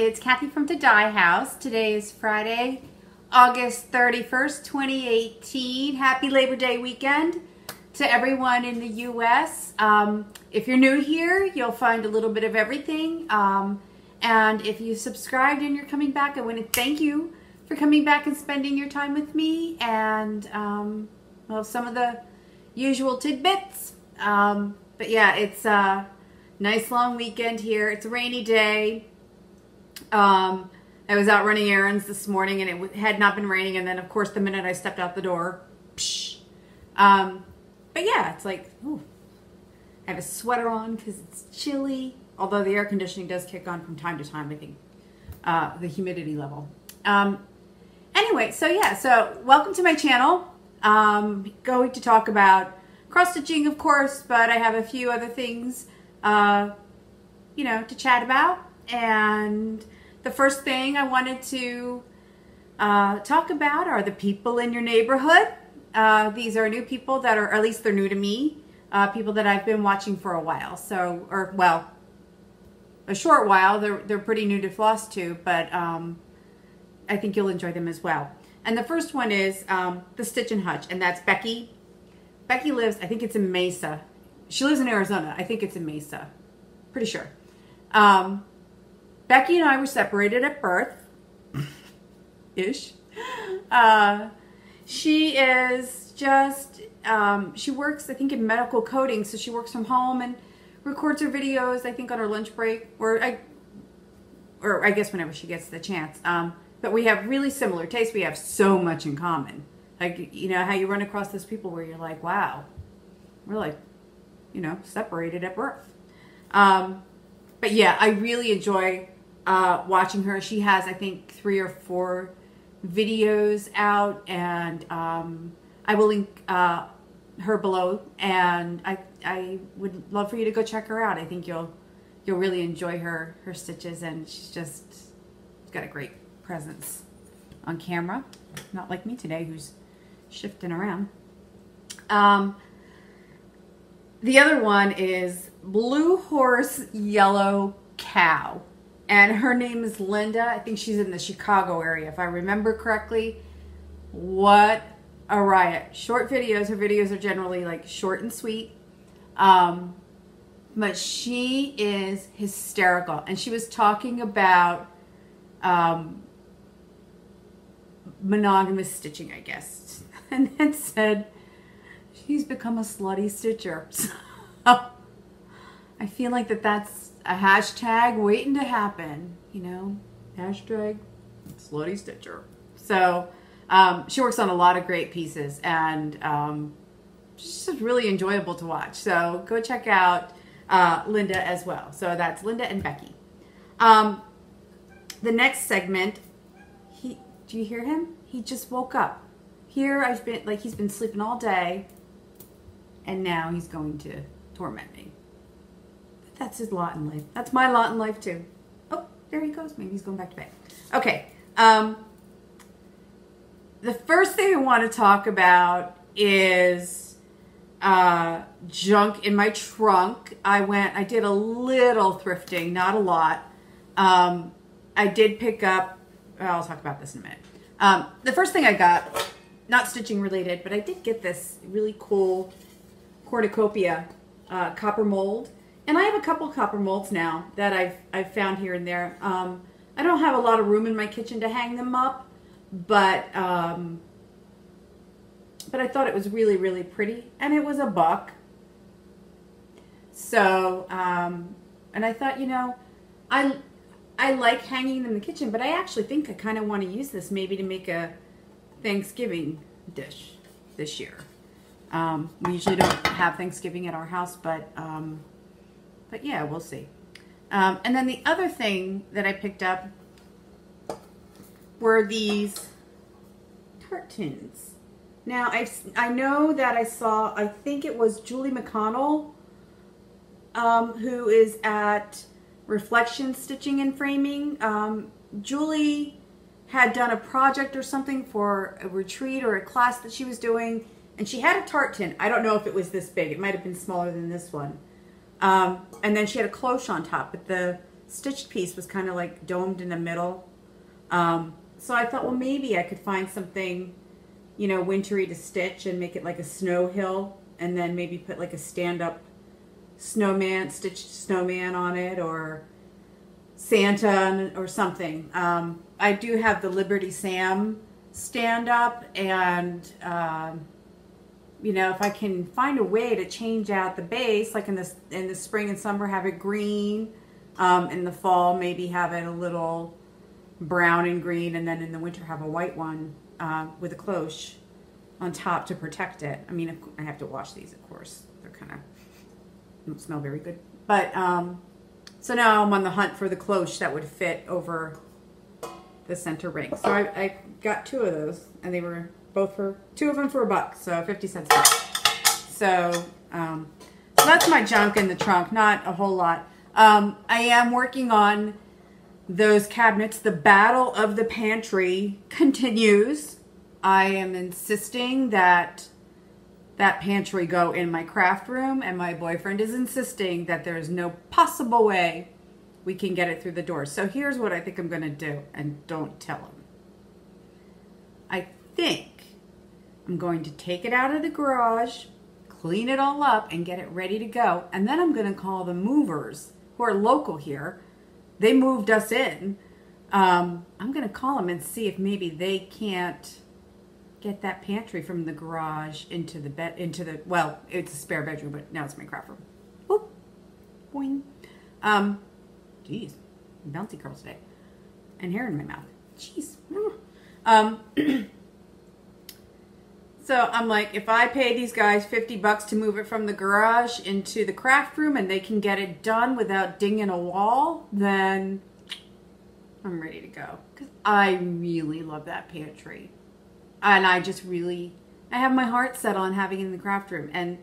It's Kathy from The Dye House. Today is Friday, August 31st, 2018. Happy Labor Day weekend to everyone in the U.S. If you're new here, you'll find a little bit of everything. And if you subscribed and you're coming back, I want to thank you for coming back and spending your time with me. And, well, some of the usual tidbits. But yeah, it's a nice long weekend here. It's a rainy day. I was out running errands this morning and it had not been raining, and then of course the minute I stepped out the door, psh. But yeah, it's like, ooh, I have a sweater on because it's chilly, although the air conditioning does kick on from time to time, I think, the humidity level. Anyway, so yeah, so welcome to my channel. Going to talk about cross stitching, of course, but I have a few other things, you know, to chat about. And the first thing I wanted to talk about are the people in your neighborhood. These are new people that are, or at least they're new to me, people that I've been watching for a while. So, or well, a short while. They're pretty new to Flosstube, but I think you'll enjoy them as well. And the first one is the Stitch and Hutch, and that's Becky. Becky lives, I think it's in Mesa. She lives in Arizona. I think it's in Mesa. Pretty sure. Becky and I were separated at birth, ish. She is just, she works, I think, in medical coding, so she works from home and records her videos, I think, on her lunch break, or I guess whenever she gets the chance. But we have really similar tastes. We have so much in common. Like, you know, how you run across those people where you're like, wow, we're like, you know, separated at birth. But yeah, I really enjoy watching her. She has, I think, 3 or 4 videos out, and I will link her below, and I would love for you to go check her out. I think you'll really enjoy her stitches, and she's got a great presence on camera, not like me today, who's shifting around. The other one is Blue Horse Yellow Cow, and her name is Linda. I think she's in the Chicago area, if I remember correctly. What a riot. Short videos. Her videos are generally like short and sweet. But she is hysterical. And she was talking about monogamous stitching, I guess. And then said she's become a slutty stitcher. So I feel like that's a hashtag waiting to happen, you know, hashtag slutty stitcher. So she works on a lot of great pieces, and she's just really enjoyable to watch. So go check out Linda as well. So that's Linda and Becky. The next segment, do you hear him? He just woke up. Here I've been, like, he's been sleeping all day, and now he's going to torment me. That's his lot in life. That's my lot in life too. Oh, there he goes. Maybe he's going back to bed. Okay. The first thing I want to talk about is junk in my trunk. I did a little thrifting, not a lot. I did pick up, I'll talk about this in a minute. The first thing I got, not stitching related, but I did get this really cool cornucopia copper mold. And I have a couple copper molds now that I've found here and there. I don't have a lot of room in my kitchen to hang them up, but I thought it was really, really pretty, and it was $1. So, and I thought, you know, I like hanging them in the kitchen, but I actually think I kind of want to use this maybe to make a Thanksgiving dish this year. We usually don't have Thanksgiving at our house, but yeah, we'll see. And then the other thing that I picked up were these tart tins. Now, I know that I saw, I think it was Julie McConnell, who is at Reflection Stitching and Framing. Julie had done a project or something for a retreat or a class that she was doing, and she had a tart tin. I don't know if it was this big. It might have been smaller than this one. And then she had a cloche on top, but the stitched piece was kind of like domed in the middle. So I thought, well, maybe I could find something, you know, wintry to stitch and make it like a snow hill, and then maybe put like a stand-up snowman, stitched snowman on it, or Santa or something. I do have the Liberty Sam stand-up, and you know, if I can find a way to change out the base, like in the spring and summer have it green, in the fall maybe have it a little brown and green, and then in the winter have a white one with a cloche on top to protect it. I mean, I have to wash these, of course. They're kind of, don't smell very good. But so now I'm on the hunt for the cloche that would fit over the center ring. So I got 2 of those, and they were both for, 2 of them for $1, so 50 cents each. So that's my junk in the trunk, not a whole lot. I am working on those cabinets. The battle of the pantry continues. I am insisting that that pantry go in my craft room, and my boyfriend is insisting that there's no possible way we can get it through the door. So here's what I think I'm going to do, and don't tell him. I think I'm going to take it out of the garage, clean it all up, and get it ready to go. And then I'm going to call the movers who are local here. They moved us in. I'm going to call them and see if maybe they can't get that pantry from the garage into the bed, well, it's a spare bedroom, but now it's my craft room. Whoop. Boing. Geez, bouncy curls today. And hair in my mouth. Jeez. So I'm like, if I pay these guys $50 to move it from the garage into the craft room and they can get it done without dinging a wall, then I'm ready to go. Because I really love that pantry. And I just really, I have my heart set on having it in the craft room. And,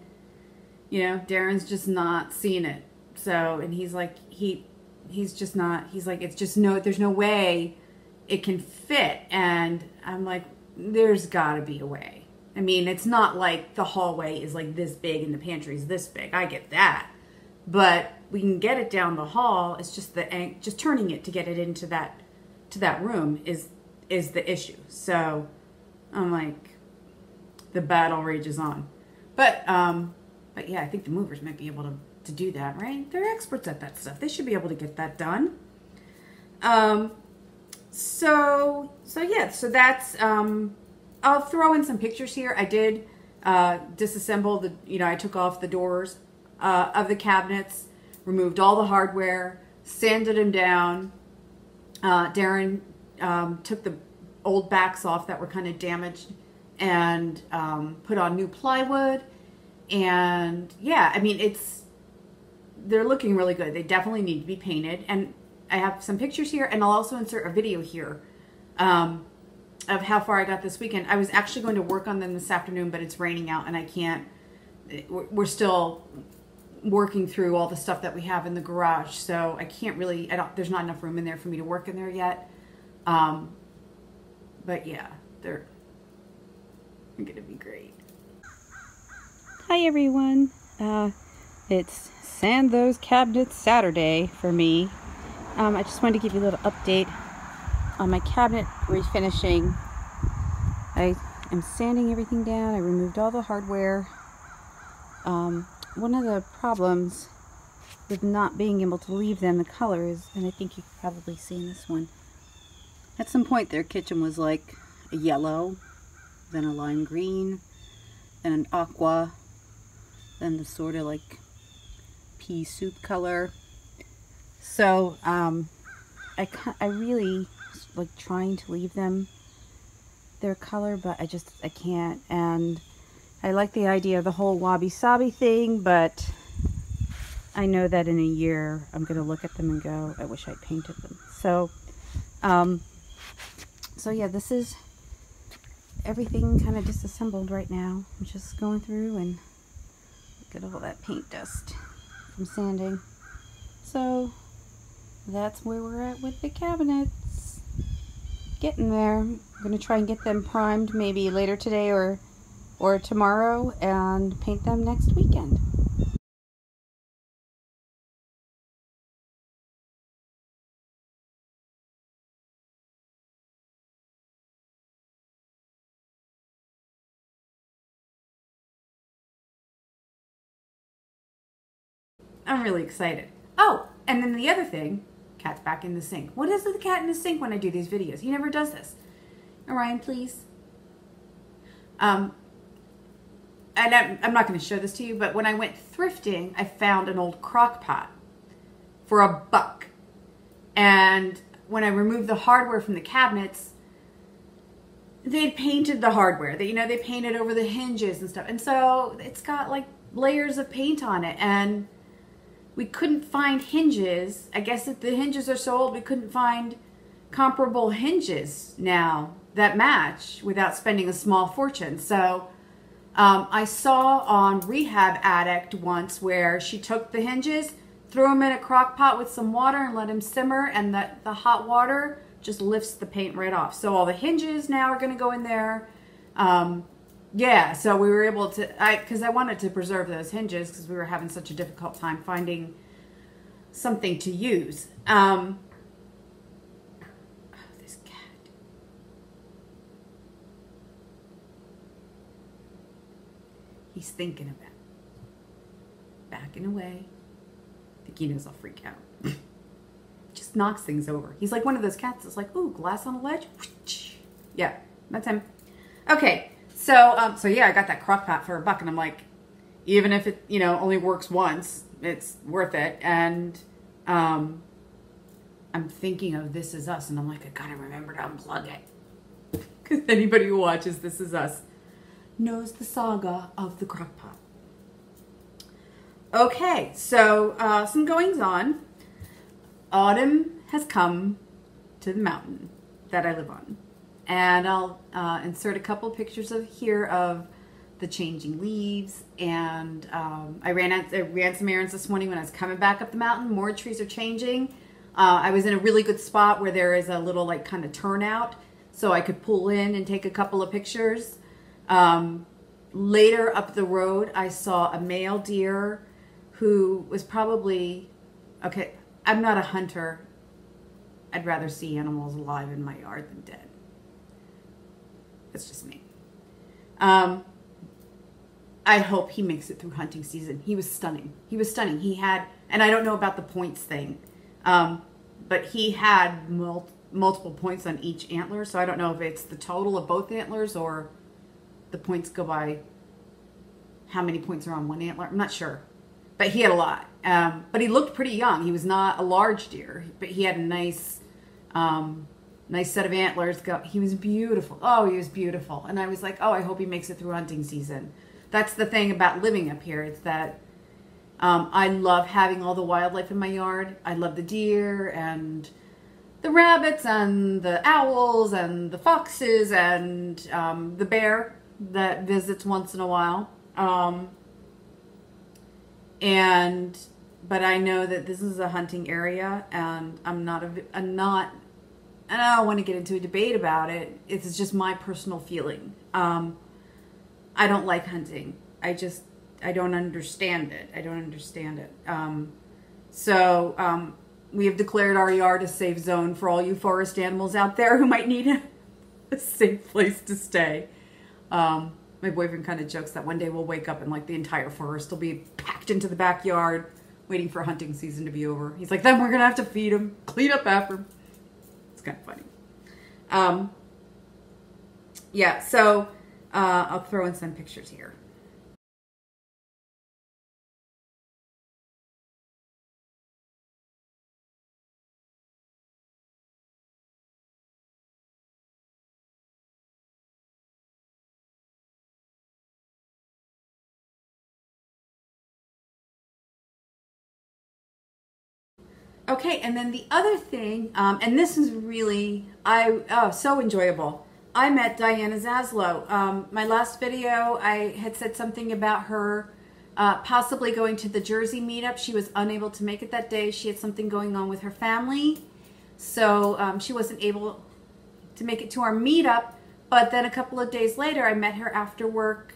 you know, Darren's just not seeing it. So, and he's like, he's just not, he's like, it's just no, there's no way it can fit. And I'm like, there's gotta be a way. I mean, it's not like the hallway is like this big and the pantry is this big. I get that. But we can get it down the hall. It's just just turning it to get it into that room is the issue. So I'm like, the battle rages on. But yeah, I think the movers might be able to do that, right? They're experts at that stuff. They should be able to get that done. So yeah, so that's, I'll throw in some pictures here. I did disassemble the, you know, I took off the doors of the cabinets, removed all the hardware, sanded them down. Darren took the old backs off that were kind of damaged and put on new plywood. And yeah, I mean, they're looking really good. They definitely need to be painted. And I have some pictures here, and I'll also insert a video here of how far I got this weekend. I was actually going to work on them this afternoon, but it's raining out and I can't. We're still working through all the stuff that we have in the garage, so I can't really, there's not enough room in there for me to work in there yet. But yeah, they're gonna be great. Hi everyone. It's Sand Those Cabinets Saturday for me. I just wanted to give you a little update on my cabinet refinishing. I am sanding everything down. I removed all the hardware. One of the problems with not being able to leave them the colors, and I think you've probably seen this one. At some point their kitchen was like a yellow, then a lime green, then an aqua, then the sort of like pea soup color. So I really like trying to leave them their color, but I can't. And I like the idea of the whole wabi-sabi thing, but I know that in a year I'm gonna look at them and go, I wish I painted them. So so yeah, this is everything kind of disassembled right now. I'm just going through and look at all that paint dust from sanding. So that's where we're at with the cabinets. Getting there. I'm going to try and get them primed maybe later today or tomorrow and paint them next weekend. I'm really excited. Oh, and then the other thing, cat's back in the sink. What is with the cat in the sink when I do these videos? He never does this. Orion, please. And I'm not going to show this to you, but when I went thrifting, I found an old crock pot for $1. And when I removed the hardware from the cabinets, they painted the hardware. They painted over the hinges and stuff. And so it's got like layers of paint on it. And we couldn't find hinges. I guess if the hinges are so old, we couldn't find comparable hinges now that match without spending a small fortune. So I saw on Rehab Addict once where she took the hinges, threw them in a crock pot with some water and let them simmer, and the hot water just lifts the paint right off. So all the hinges now are going to go in there. Yeah, so we were able to, because I wanted to preserve those hinges because we were having such a difficult time finding something to use. Oh, this cat. He's thinking about it. Backing away. I think he knows I'll freak out. Just knocks things over. He's like one of those cats that's like, ooh, glass on a ledge. Yeah, that's him. Okay, so yeah, I got that crock pot for $1, and I'm like, even if it, only works once, it's worth it. And I'm thinking of This Is Us, and I'm like, I gotta remember to unplug it. Because anybody who watches This Is Us knows the saga of the crock pot. Okay, so some goings on. Autumn has come to the mountain that I live on. And I'll insert a couple pictures of the changing leaves. And I ran some errands this morning when I was coming back up the mountain. More trees are changing. I was in a really good spot where there is a little like kind of turnout, so I could pull in and take a couple of pictures. Later up the road, I saw a male deer who was probably, okay, I'm not a hunter. I'd rather see animals alive in my yard than dead. That's just me. I hope he makes it through hunting season. He was stunning. He was stunning. He had, and I don't know about the points thing, but he had multiple points on each antler. So I don't know if it's the total of both antlers or the points go by how many points are on one antler. I'm not sure, but he had a lot. But he looked pretty young. He was not a large deer, but he had a nice set of antlers. He was beautiful. Oh, he was beautiful. And I was like, oh, I hope he makes it through hunting season. That's the thing about living up here. It's that I love having all the wildlife in my yard. I love the deer and the rabbits and the owls and the foxes and the bear that visits once in a while. But I know that this is a hunting area, and I don't want to get into a debate about it. It's just my personal feeling. I don't like hunting. I don't understand it. I don't understand it. We have declared our yard a safe zone for all you forest animals out there who might need a safe place to stay. My boyfriend kind of jokes that one day we'll wake up and like the entire forest will be packed into the backyard waiting for hunting season to be over. He's like, then we're going to have to feed him, clean up after him. It's kind of funny. Yeah, so I'll throw in some pictures here. Okay, and then the other thing, and this is really, so enjoyable. I met Diana Zaslow. My last video, I had said something about her possibly going to the Jersey meetup. She was unable to make it that day. She had something going on with her family, so she wasn't able to make it to our meetup. But then a couple of days later, I met her after work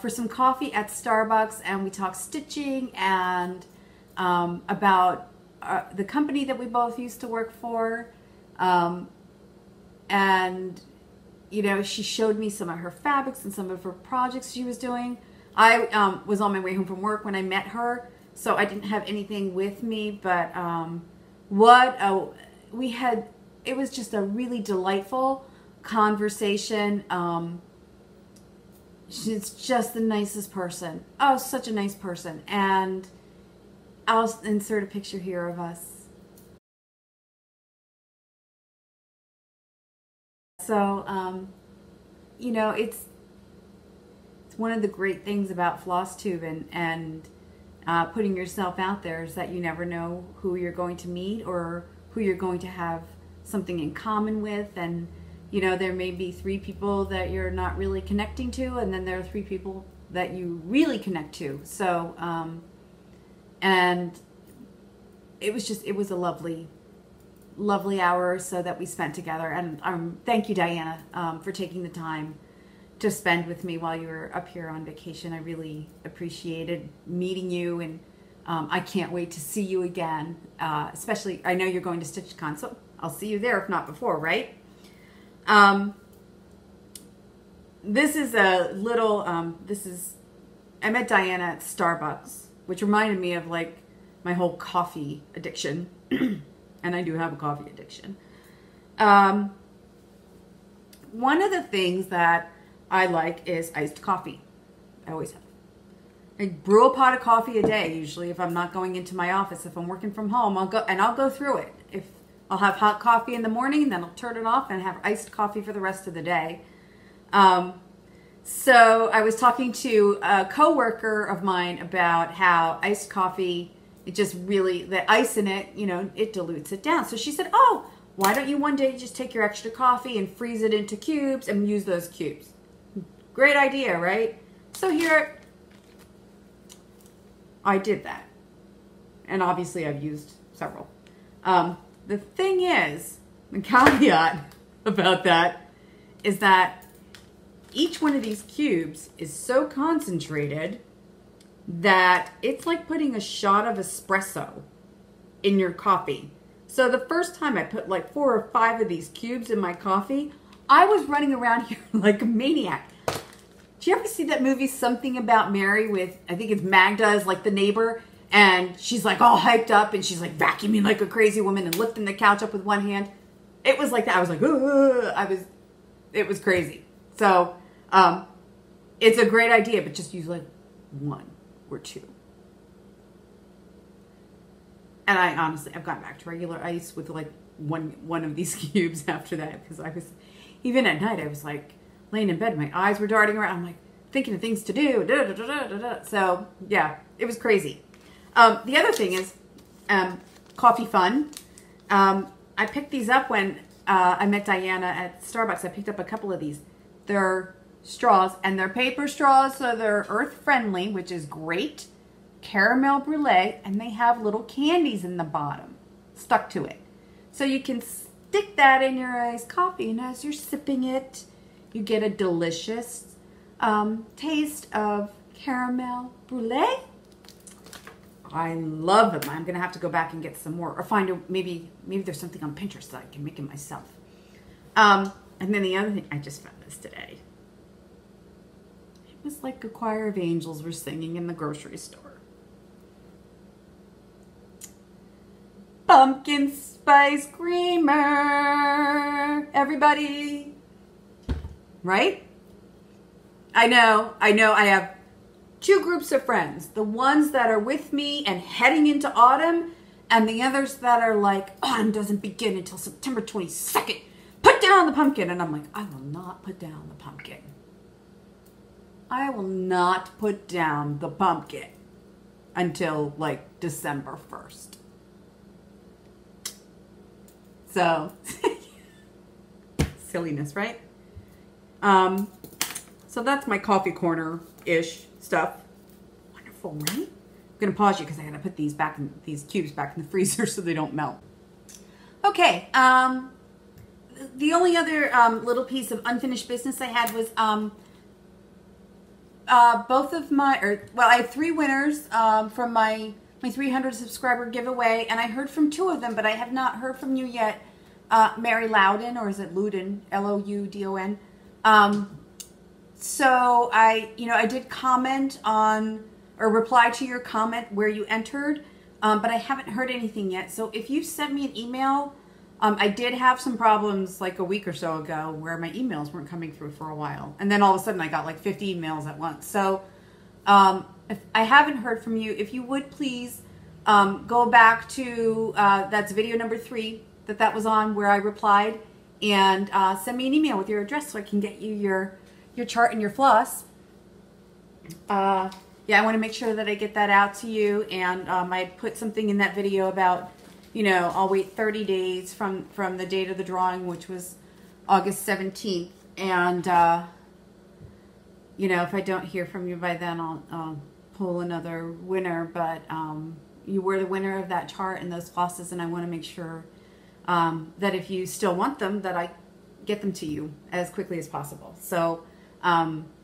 for some coffee at Starbucks, and we talked stitching and about the company that we both used to work for, and she showed me some of her fabrics and some of her projects she was doing. I was on my way home from work when I met her, so I didn't have anything with me, but it was just a really delightful conversation. She's just the nicest person. Oh, such a nice person. And I'll insert a picture here of us. So, you know, it's one of the great things about Flosstube and putting yourself out there is that you never know who you're going to meet or who you're going to have something in common with. And, you know, there may be 3 people that you're not really connecting to, and then there are 3 people that you really connect to. So, and it was a lovely hour or so that we spent together. And thank you, Diana, for taking the time to spend with me while you were up here on vacation. I really appreciated meeting you, and I can't wait to see you again. Especially, I know you're going to StitchCon, so I'll see you there, if not before, right? This is a little, I met Diana at Starbucks, which reminded me of like my whole coffee addiction. And I do have a coffee addiction. One of the things that I like is iced coffee. I always have. I brew a pot of coffee a day, usually, if I'm not going into my office. If I'm working from home, I'll go through it. If I'll have hot coffee in the morning, then I'll turn it off and have iced coffee for the rest of the day. So I was talking to a coworker of mine about how iced coffee, it just really, the ice in it, you know, it dilutes it down. So she said, oh, why don't you one day just take your extra coffee and freeze it into cubes and use those cubes? Great idea, right? So here, I did that. And obviously I've used several. The thing is, the caveat about that is that each one of these cubes is so concentrated that it's like putting a shot of espresso in your coffee. So the first time I put like 4 or 5 of these cubes in my coffee, I was running around here like a maniac. Did you ever see that movie Something About Mary with, I think it's Magda as like the neighbor, and she's like all hyped up and she's like vacuuming like a crazy woman and lifting the couch up with one hand? It was like that. I was like, it was crazy. So it's a great idea, but just use like 1 or 2. And I honestly, I've gone back to regular ice with like one of these cubes after that, because I was, even at night, I was like laying in bed, my eyes were darting around. I'm like thinking of things to do. So yeah, it was crazy. The other thing is coffee fun. I picked these up when I met Diana at Starbucks. I picked up a couple of these. They're straws, and they're paper straws, so they're earth friendly, which is great. Caramel brulee, and they have little candies in the bottom stuck to it. So you can stick that in your iced coffee, and as you're sipping it, you get a delicious taste of caramel brulee. I love them. I'm going to have to go back and get some more, or find a, maybe there's something on Pinterest that I can make it myself. And then the other thing, I just found this today. It was like a choir of angels were singing in the grocery store. Pumpkin spice creamer, everybody. Right? I know, I have 2 groups of friends. The ones that are with me and heading into autumn, and the others that are like, autumn doesn't begin until September 22nd. Put down the pumpkin. And I'm like, I will not put down the pumpkin. I will not put down the pumpkin until like December 1st. So, silliness, right? So that's my coffee corner-ish stuff. Wonderful, right? I'm gonna pause you because I gotta put these cubes back in the freezer so they don't melt. Okay, the only other little piece of unfinished business I had was both of my, I have 3 winners from my 300 subscriber giveaway, and I heard from 2 of them, but I have not heard from you yet. Mary Loudon, or is it Loudon? L-O-U-D-O-N. So I did comment on or reply to your comment where you entered, but I haven't heard anything yet. So if you sent me an email, I did have some problems like a week or so ago where my emails weren't coming through for a while. And then all of a sudden I got like 50 emails at once. So if I haven't heard from you, if you would please go back to, that's video number 3 that was on where I replied, and send me an email with your address so I can get you your chart and your floss. Yeah, I want to make sure that I get that out to you, and I put something in that video about, you know, I'll wait 30 days from the date of the drawing, which was August 17th, and you know, if I don't hear from you by then, I'll pull another winner, but you were the winner of that chart and those flosses, and I want to make sure that if you still want them, that I get them to you as quickly as possible. So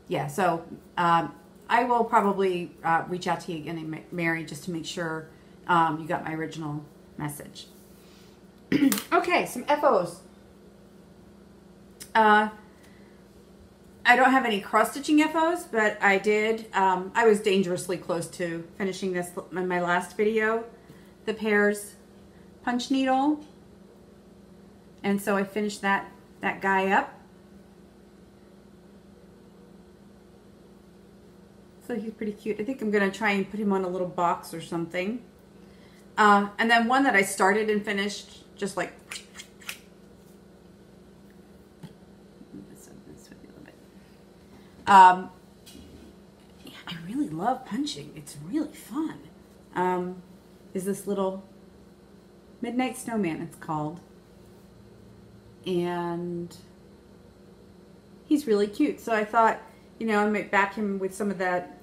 yeah, so I will probably reach out to you again, Mary, just to make sure you got my original message. Okay, some FOs. I don't have any cross-stitching FOs, but I did. I was dangerously close to finishing this in my last video, the Pears punch needle. And so I finished that guy up. So he's pretty cute. I think I'm going to try and put him on a little box or something. And then one that I started and finished, just like... yeah, I really love punching. It's really fun. Is this little Midnight Snowman, it's called. And he's really cute. So I thought, you know, I might back him with some of that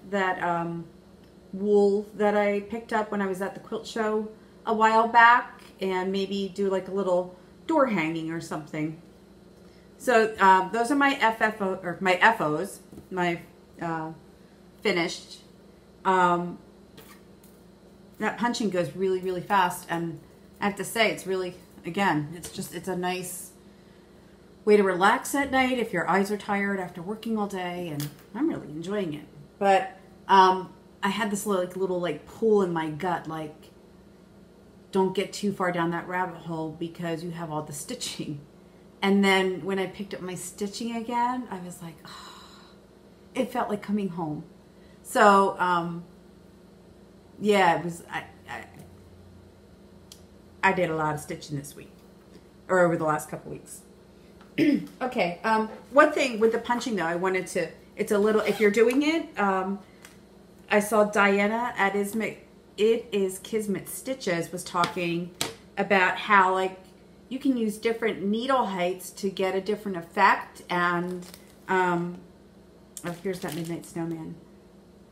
wool that I picked up when I was at the quilt show a while back, and maybe do like a little door hanging or something. So those are my FOs, my finished. That punching goes really, really fast, and I have to say, it's really, again, it's a nice way to relax at night if your eyes are tired after working all day, and I'm really enjoying it. But I had this little pull in my gut, like, don't get too far down that rabbit hole because you have all the stitching. And then when I picked up my stitching again, I was like, oh, it felt like coming home. So yeah, it was. I did a lot of stitching this week, or over the last couple weeks. Okay, one thing with the punching though, I wanted to, it's a little, if you're doing it, I saw Diana at It Is Kismet Stitches was talking about how, like, you can use different needle heights to get a different effect, and, oh, here's that Midnight Snowman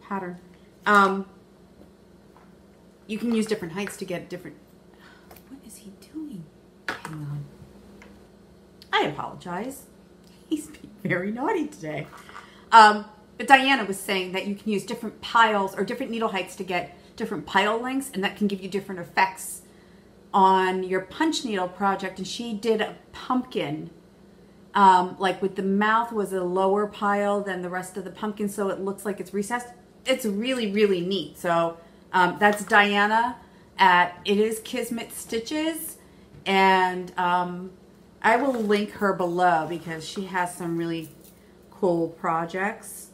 pattern. You can use different heights to get different, what is he doing? Hang on. I apologize. He's being very naughty today. But Diana was saying that you can use different piles or different needle heights to get different pile lengths, and that can give you different effects on your punch needle project. And she did a pumpkin, like with the mouth was a lower pile than the rest of the pumpkin, so it looks like it's recessed. It's really, really neat. So that's Diana at It Is Kismet Stitches, and I will link her below because she has some really cool projects.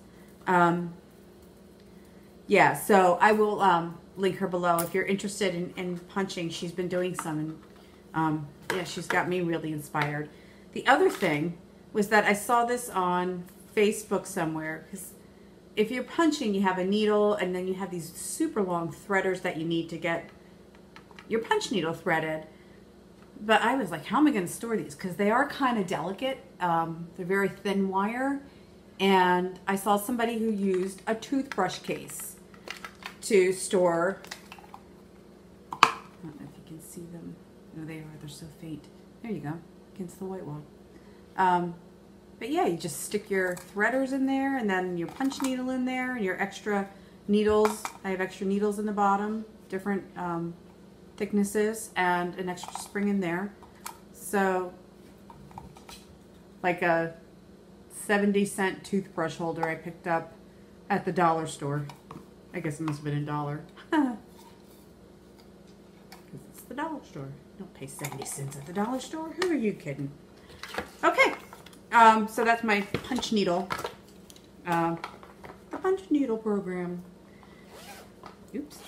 Yeah, so I will link her below if you're interested in punching. She's been doing some, and yeah, she's got me really inspired. The other thing was that I saw this on Facebook somewhere, because if you're punching, you have a needle, and then you have these super long threaders that you need to get your punch needle threaded. But I was like, how am I going to store these? Because they are kind of delicate. They're very thin wire. And I saw somebody who used a toothbrush case to store. I don't know if you can see them. No, they are. They're so faint. There you go, against the white wall. But yeah, you just stick your threaders in there, and then your punch needle in there, and your extra needles. I have extra needles in the bottom, different thicknesses, and an extra spring in there. So, like a 70-cent toothbrush holder I picked up at the dollar store. I guess it must have been $1. Because it's the dollar store. Don't pay 70 cents at the dollar store. Who are you kidding? Okay. So that's my punch needle. The punch needle program. Oops.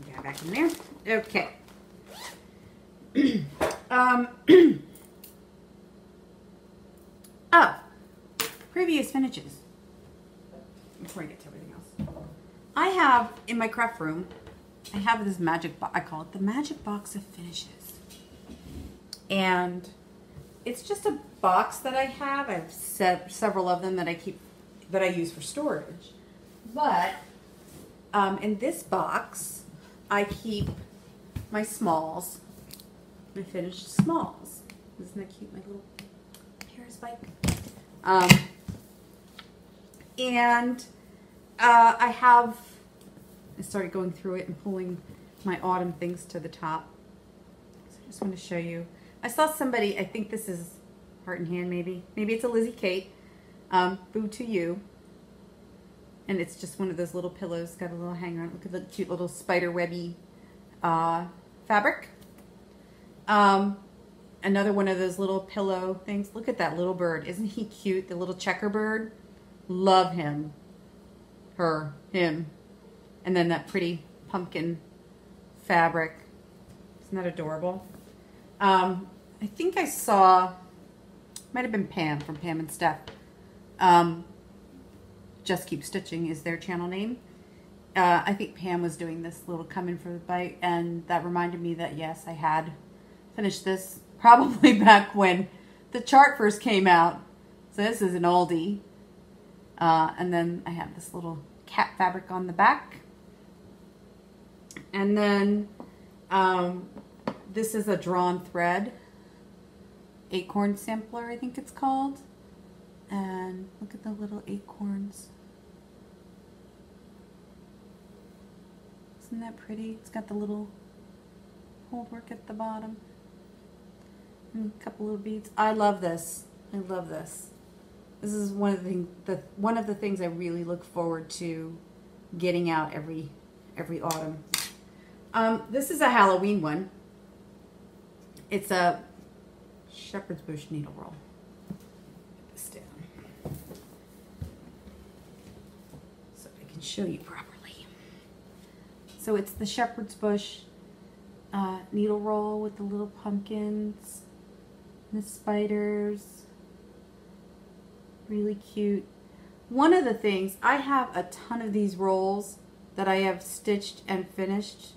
Get it back in there. Okay. Oh. Previous finishes. Before I get to everything else. I have, in my craft room, I have this magic box. I call it the magic box of finishes. And it's just a box that I have. I have several of them that I use for storage. But in this box, I keep my smalls, my finished smalls. Isn't that cute? My little Paris bike. And I started going through it and pulling my autumn things to the top. So I just want to show you. I saw somebody, I think this is Heart and Hand maybe. Maybe it's a Lizzie Kate. Boo to You. And it's just one of those little pillows. Got a little hanger on it. Look at the cute little spider webby fabric. Another one of those little pillow things. Look at that little bird. Isn't he cute? The little checker bird. Love him. Her. Him. And then that pretty pumpkin fabric. Isn't that adorable? I think I saw, might have been Pam from Pam and Steph. Just Keep Stitching is their channel name. I think Pam was doing this little come in for the bite, and that reminded me that yes, I had finished this probably back when the chart first came out. So this is an oldie. And then I have this little cat fabric on the back. And then this is a drawn thread acorn sampler, I think it's called. And look at the little acorns. Isn't that pretty? It's got the little hold work at the bottom. And a couple little beads. I love this. I love this. This is one of the things I really look forward to getting out every autumn. This is a Halloween one. It's a shepherd's bush needle roll. Put this down so I can show you properly. So it's the shepherd's bush needle roll with the little pumpkins and the spiders. Really cute. One of the things, I have a ton of these rolls that I have stitched and finished.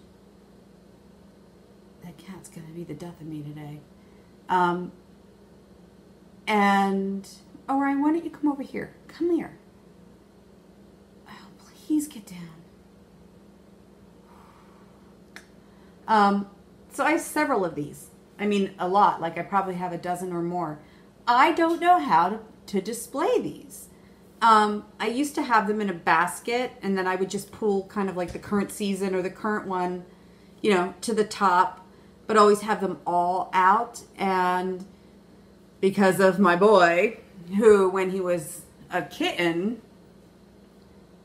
That cat's gonna be the death of me today. And, oh, Ryan, why don't you come over here? Come here. Oh, please get down. So I have several of these. I mean, a lot. Like, I probably have a dozen or more. I don't know how to display these. I used to have them in a basket, and then I would just pull kind of like the current season or the current one, you know, to the top, but always have them all out. And because of my boy, who when he was a kitten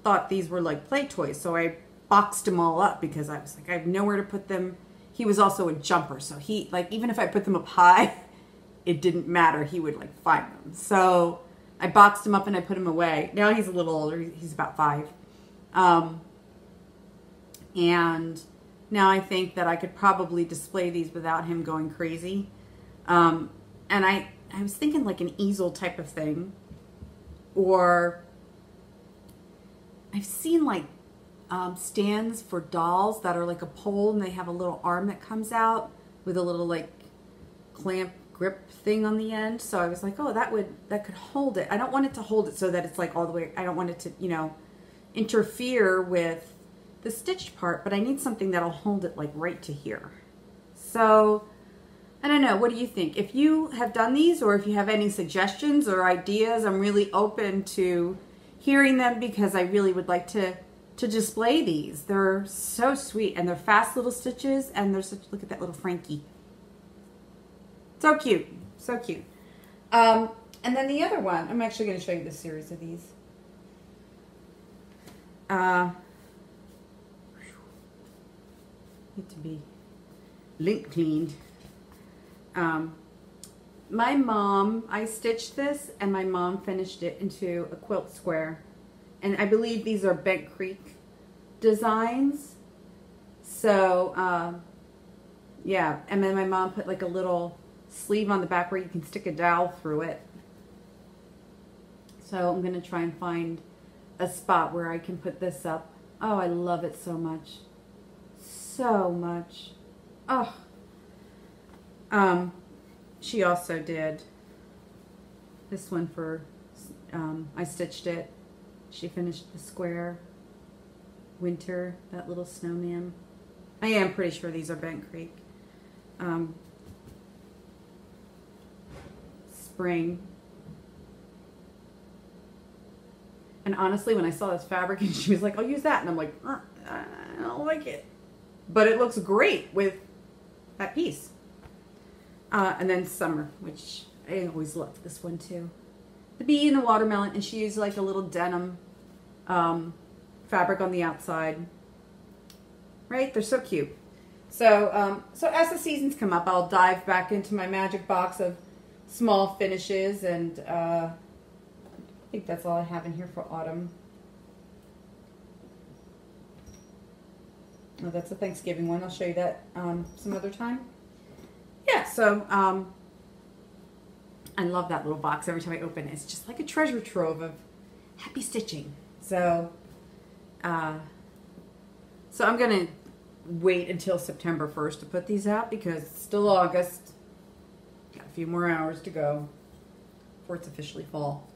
thought these were like play toys, so I boxed them all up because I was like, I have nowhere to put them. He was also a jumper, so he, like, even if I put them up high, it didn't matter. He would like find them. So I boxed him up and I put him away. Now he's a little older. He's about 5. And now I think that I could probably display these without him going crazy. And I was thinking like an easel type of thing. Or I've seen like stands for dolls that are like a pole and they have a little arm that comes out with a little like clamp grip thing on the end. So I was like, oh, that could hold it. I don't want it to hold it so that it's like all the way, I don't want it to, you know, interfere with the stitched part, but I need something that'll hold it like right to here. So I don't know, what do you think? If you have done these, or if you have any suggestions or ideas, I'm really open to hearing them, because I really would like to display these. They're so sweet, and they're fast little stitches, and they're such, look at that little Frankie. So cute, so cute. And then the other one, I'm actually going to show you this series of these. need to be lint cleaned. My mom, I stitched this and my mom finished it into a quilt square. And I believe these are Bent Creek designs. So, yeah. And then my mom put like a little sleeve on the back where you can stick a dowel through it. So I'm going to try and find a spot where I can put this up. Oh, I love it so much. So much. Oh. She also did this one for, I stitched it. She finished the square. Winter, that little snowman. I am pretty sure these are Bent Creek. Spring. And honestly, when I saw this fabric and she was like, I'll use that. And I'm like, I don't like it. But it looks great with that piece. And then summer, which I always loved this one too. The bee and the watermelon, and she used like a little denim fabric on the outside. Right? They're so cute. So, so as the seasons come up, I'll dive back into my magic box of small finishes, and I think that's all I have in here for autumn. Oh, that's a Thanksgiving one. I'll show you that some other time. Yeah, so I love that little box. Every time I open it, it's just like a treasure trove of happy stitching. So, so I'm going to wait until September 1st to put these out because it's still August. Got a few more hours to go before it's officially fall.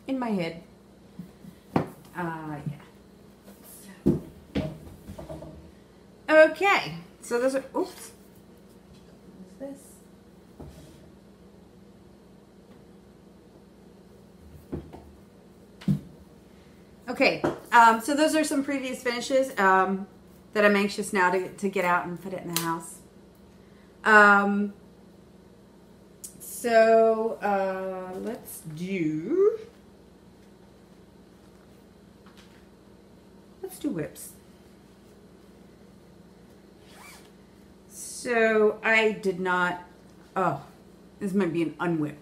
In my head. Yeah. So. Okay, so those are, oops. This. Okay, so those are some previous finishes that I'm anxious now to get out and put it in the house. Let's do whips. So I did not, oh, this might be an unwhip.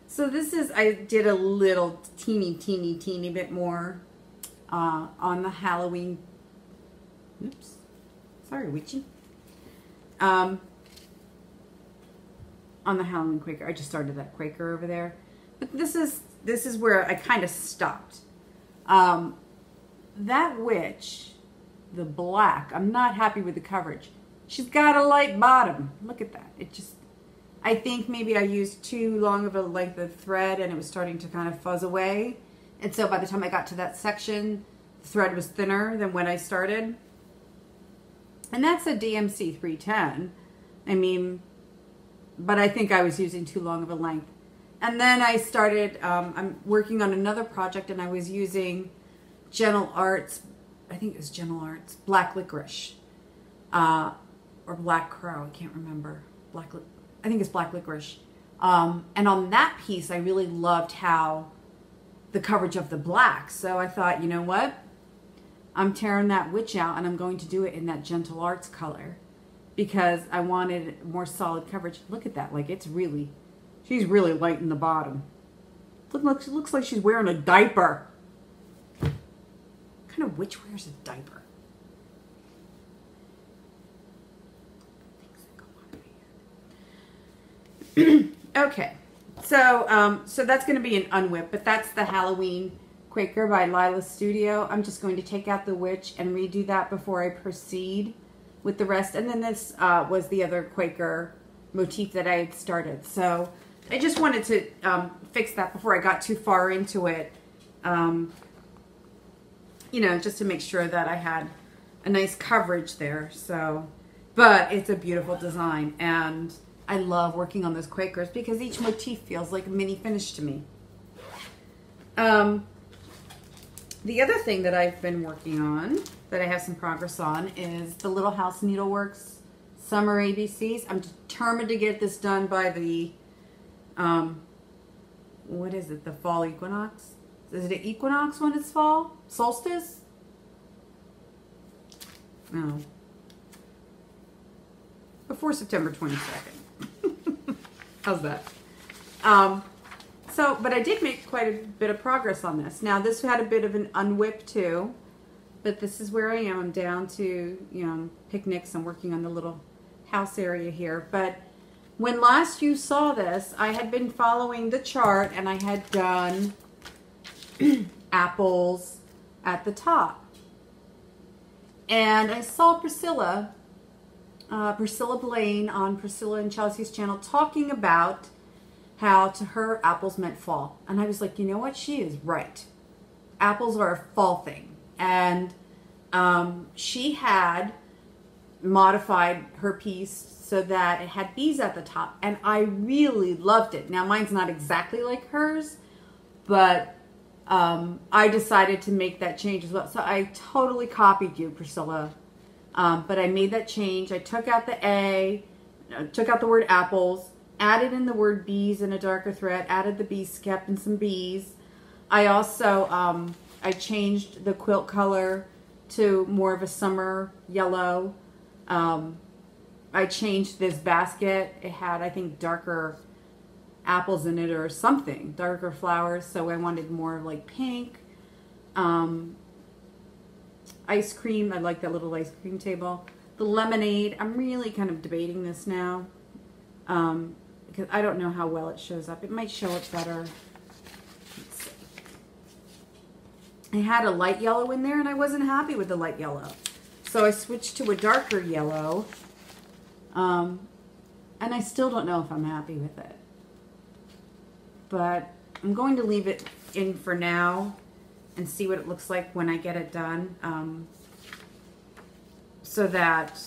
So this is, I did a little teeny bit more on the Halloween, oops, sorry witchy, on the Halloween Quaker. I just started that Quaker over there. But this is where I kind of stopped. That witch, the black, I'm not happy with the coverage. She's got a light bottom. Look at that. It just, I think maybe I used too long of a length of thread and it was starting to kind of fuzz away. And so by the time I got to that section, the thread was thinner than when I started. And that's a DMC 310. I mean, but I think I was using too long of a length. And then I started, I'm working on another project and I was using Gentle Arts, I think it was Gentle Arts, Black Licorice, or Black Crow, I can't remember. I think it's Black Licorice. And on that piece, I really loved how the coverage of the black. So I thought, you know what? I'm tearing that witch out and I'm going to do it in that Gentle Arts color because I wanted more solid coverage. Look at that. Like, it's really, she's really light in the bottom. Looks like she's wearing a diaper. What kind of witch wears a diaper? Okay, so so that's going to be an unwhip, but that's the Halloween Quaker by Lila's Studio. I'm just going to take out the witch and redo that before I proceed with the rest. And then this was the other Quaker motif that I had started. So I just wanted to fix that before I got too far into it. You know, just to make sure that I had a nice coverage there. So, but it's a beautiful design and I love working on those Quakers because each motif feels like a mini finish to me. The other thing that I've been working on, that I have some progress on, is the Little House Needleworks Summer ABCs. I'm determined to get this done by the, what is it, the fall equinox? Is it an equinox when it's fall? Solstice? No. Before September 22nd. How's that? But I did make quite a bit of progress on this. Now, this had a bit of an unwhip too, but this is where I am. I'm down to, you know, picnics. I'm working on the little house area here. But when last you saw this, I had been following the chart and I had done apples at the top. And I saw Priscilla Blaine on Priscilla and Chelsea's channel talking about how to her apples meant fall. And I was like, you know what? She is right. Apples are a fall thing. And she had modified her piece so that it had bees at the top. And I really loved it. Now, mine's not exactly like hers, but I decided to make that change as well. So I totally copied you, Priscilla. But I made that change. I took out the A, took out the word apples, added in the word bees in a darker thread, added the bees, kept in some bees. I also, I changed the quilt color to more of a summer yellow. I changed this basket. It had, I think, darker apples in it or something, darker flowers. So I wanted more like pink. Ice cream, I like that little ice cream table. The lemonade, I'm really kind of debating this now. Because I don't know how well it shows up. It might show up better. Let's see. I had a light yellow in there and I wasn't happy with the light yellow. So I switched to a darker yellow. And I still don't know if I'm happy with it. But I'm going to leave it in for now and see what it looks like when I get it done. So that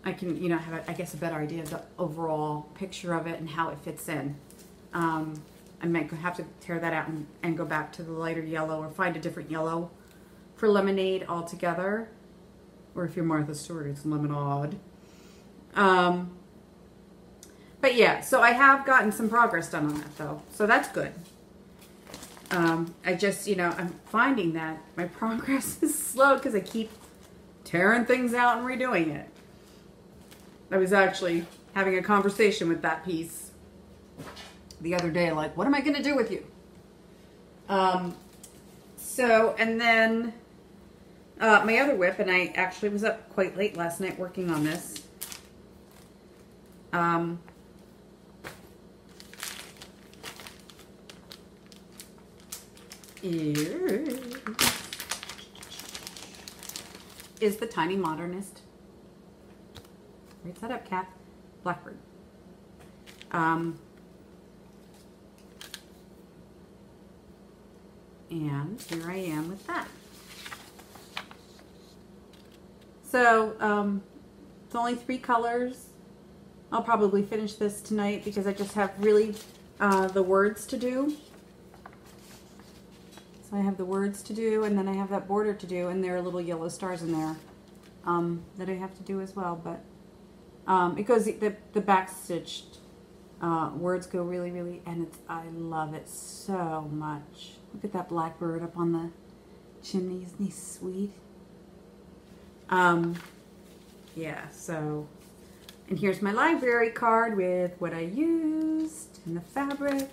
I can, you know, have, I guess, a better idea of the overall picture of it and how it fits in. I might have to tear that out and go back to the lighter yellow or find a different yellow for lemonade altogether. Or if you're Martha Stewart, it's lemonade. But yeah, so I have gotten some progress done on that though. So that's good. I just, you know, I'm finding that my progress is slow because I keep tearing things out and redoing it. I was actually having a conversation with that piece the other day, like, what am I going to do with you? And then my other whip, and I actually was up quite late last night working on this. Is the Tiny Modernist. Raise that up, cat. Blackbird. And here I am with that. So, it's only 3 colors. I'll probably finish this tonight because I just have really the words to do. So I have the words to do, and then I have that border to do, and there are little yellow stars in there that I have to do as well. But it goes, the back stitched words go really, really, and I love it so much. Look at that blackbird up on the chimney. Isn't he sweet? Yeah, so, and here's my library card with what I used and the fabric.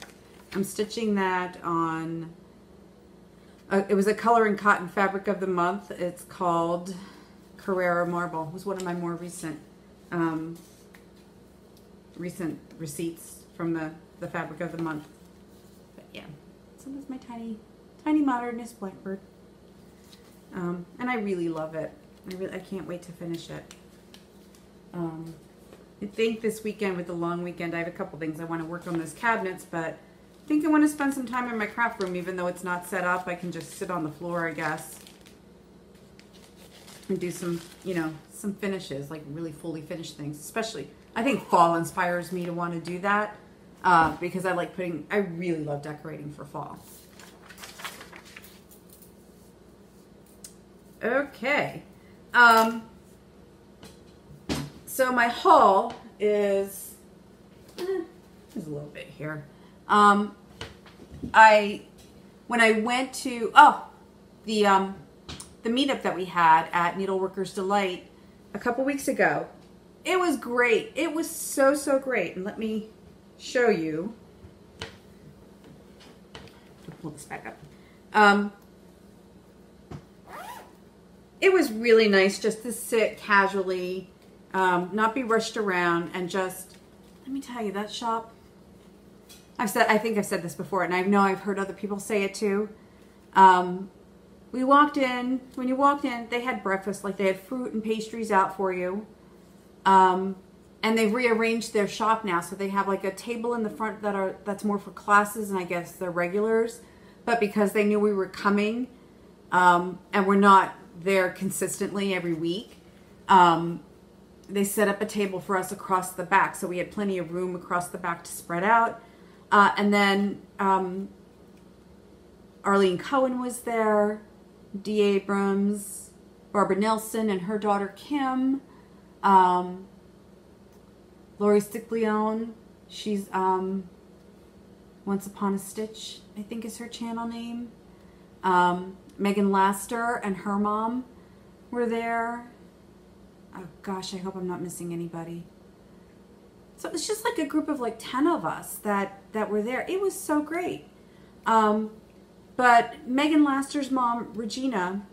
I'm stitching that on, it was a color and cotton fabric of the month. It's called Carrara Marble. It was one of my more recent receipts from the fabric of the month. But yeah, so that's my tiny modernist blackbird. And I really love it. I can't wait to finish it. I think this weekend, with the long weekend, I have a couple things. I want to work on those cabinets, but I think I want to spend some time in my craft room, even though it's not set up. I can just sit on the floor, I guess, and do some, you know, some finishes, like really fully finished things. Especially, I think fall inspires me to want to do that because I really love decorating for fall. Okay. So my haul is, there's a little bit here. when I went to the meetup that we had at Needleworker's Delight a couple weeks ago, it was great. It was so great. And let me show you. Pull this back up. It was really nice just to sit casually, not be rushed around, and just, let me tell you, that shop, I think I've said this before, and I know I've heard other people say it too. We walked in, when you walked in, they had breakfast, like they had fruit and pastries out for you. And they've rearranged their shop now, so they have like a table in the front that's more for classes, and I guess they're regulars. But because they knew we were coming, and we're not there consistently every week, they set up a table for us across the back, so we had plenty of room across the back to spread out. And then Arlene Cohen was there, Dee Abrams, Barbara Nelson and her daughter Kim, Lori Stickleone, she's Once Upon a Stitch, I think is her channel name. Megan Laster and her mom were there. Oh gosh, I hope I'm not missing anybody. So it was just like a group of like 10 of us that were there. It was so great. But Megan Laster's mom, Regina,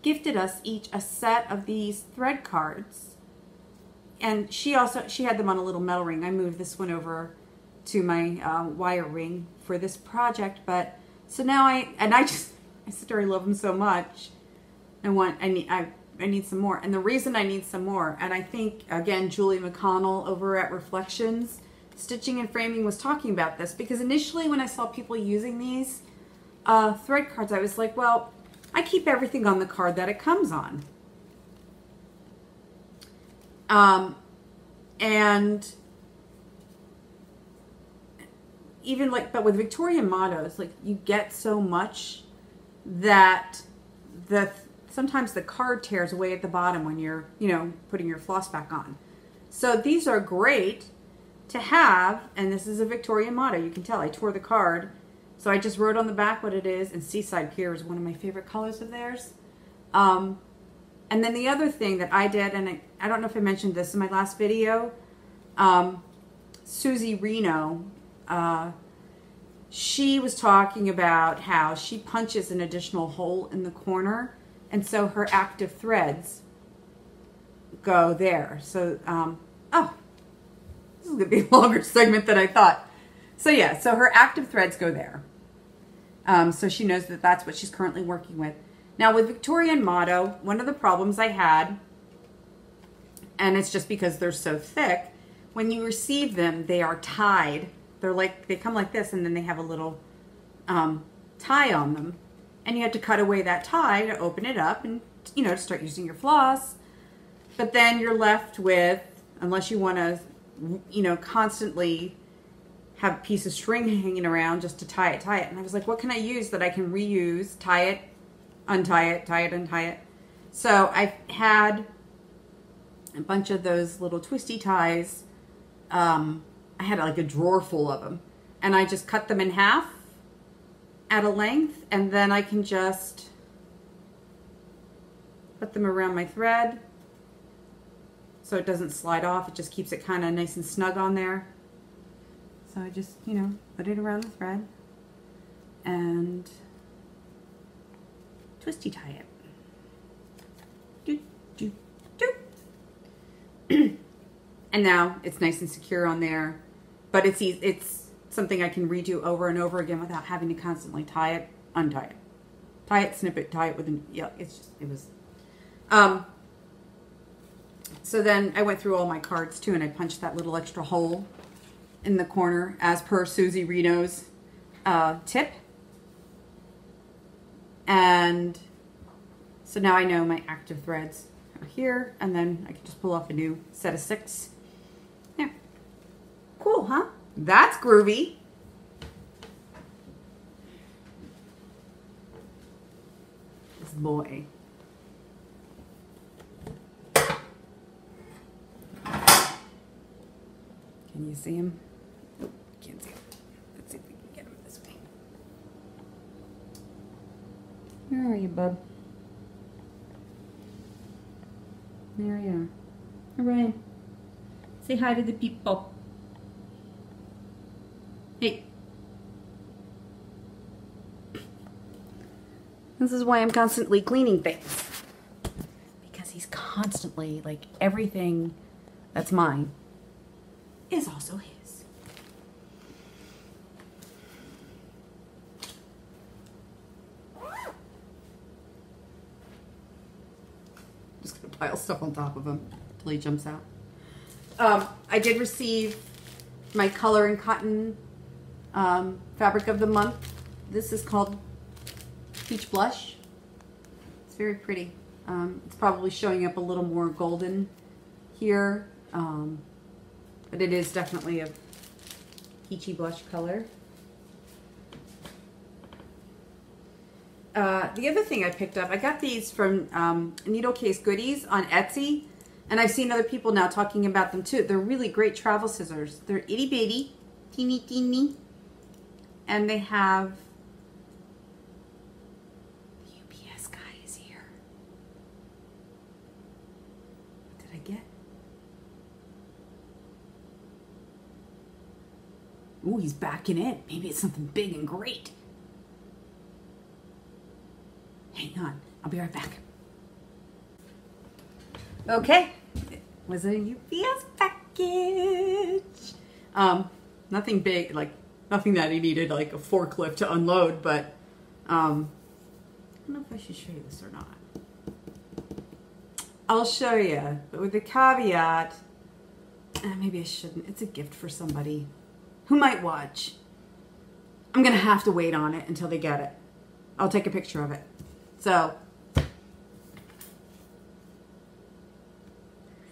gifted us each a set of these thread cards. And she had them on a little metal ring. I moved this one over to my wire ring for this project. But so now I sit there, I love them so much. I need some more. And the reason I need some more, and I think, again, Julie McConnell over at Reflections, Stitching and Framing was talking about this, because initially when I saw people using these thread cards, I was like, well, I keep everything on the card that it comes on. And even like, but with Victorian mottos, like you get so much that sometimes the card tears away at the bottom when you're, putting your floss back on. So these are great to have, and this is a Victorian motto. You can tell I tore the card. So I just wrote on the back what it is, and Seaside Pier is one of my favorite colors of theirs. And then the other thing that I did, and I don't know if I mentioned this in my last video, Susie Reno, she was talking about how she punches an additional hole in the corner, and so her active threads go there. So, this is going to be a longer segment than I thought. So yeah, so her active threads go there. So she knows that that's what she's currently working with. Now with Victorian motto, one of the problems I had, and it's just because they're so thick, when you receive them, they are tied. They come like this, and then they have a little tie on them. And you have to cut away that tie to open it up and, to start using your floss. But then you're left with, unless you want to, constantly have a piece of string hanging around just to tie it. And I was like, what can I use that I can reuse, tie it, untie it, tie it, untie it. So I've had a bunch of those little twisty ties. I had like a drawer full of them. And I just cut them in half at a length, and then I can just put them around my thread so it doesn't slide off. It just keeps it kind of nice and snug on there. So I just, put it around the thread and twisty tie it. Do, do, do. And now it's nice and secure on there, but it's something I can redo over and over again without having to constantly tie it, untie it, tie it, snip it, tie it with it was. So then I went through all my cards too, and I punched that little extra hole in the corner as per Susie Reno's tip. And so now I know my active threads are here, and then I can just pull off a new set of 6. Yeah. Cool, huh? That's groovy. This boy. Can you see him? Nope, can't see him. Let's see if we can get him this bub? There you are. Hooray. Say hi to the people. Hey. This is why I'm constantly cleaning things. Because he's constantly, like, everything that's mine is also his. Just gonna pile stuff on top of him until he jumps out. I did receive my Color and Cotton Fabric of the Month. This is called Peach Blush. It's very pretty. It's probably showing up a little more golden here, but it is definitely a peachy blush color. The other thing I picked up, I got these from Needle Case Goodies on Etsy, and I've seen other people now talking about them too. They're really great travel scissors. They're itty bitty, teeny teeny, and they have, the UPS guy is here. What did I get? Ooh, he's backing in. Maybe it's something big and great. Hang on, I'll be right back. Okay, it was a UPS package. Nothing big, like nothing that he needed like a forklift to unload, but I don't know if I should show you this or not. I'll show you, but with the caveat, maybe I shouldn't. It's a gift for somebody who might watch. I'm gonna have to wait on it until they get it. I'll take a picture of it. So, I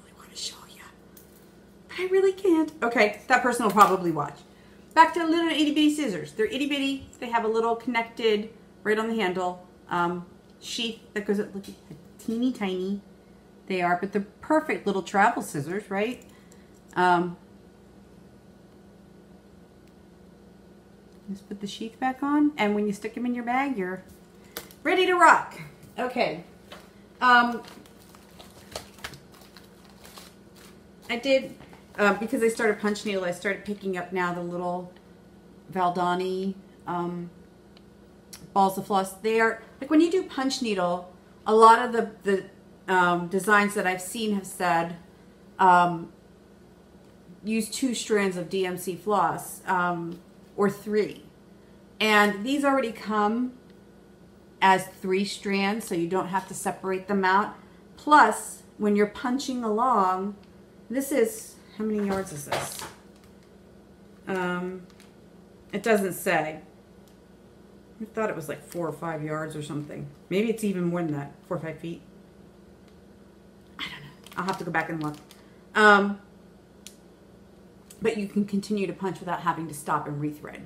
really want to show you, but I really can't. Okay, that person will probably watch. Back to the little itty bitty scissors. They're itty bitty. They have a little connected, right on the handle, sheath that goes up. Look at how teeny tiny they are, but they're perfect little travel scissors, right? Just put the sheath back on, and when you stick them in your bag, you're ready to rock. Okay. I did, because I started punch needle, I started picking up now the little Valdani balls of floss. They are, like when you do punch needle, a lot of the designs that I've seen have said use 2 strands of DMC floss, or 3. And these already come as 3 strands, so you don't have to separate them out. Plus, when you're punching along, this is, how many yards is this? It doesn't say. I thought it was like 4 or 5 yards or something. Maybe it's even more than that, 4 or 5 feet. I don't know. I'll have to go back and look. But you can continue to punch without having to stop and rethread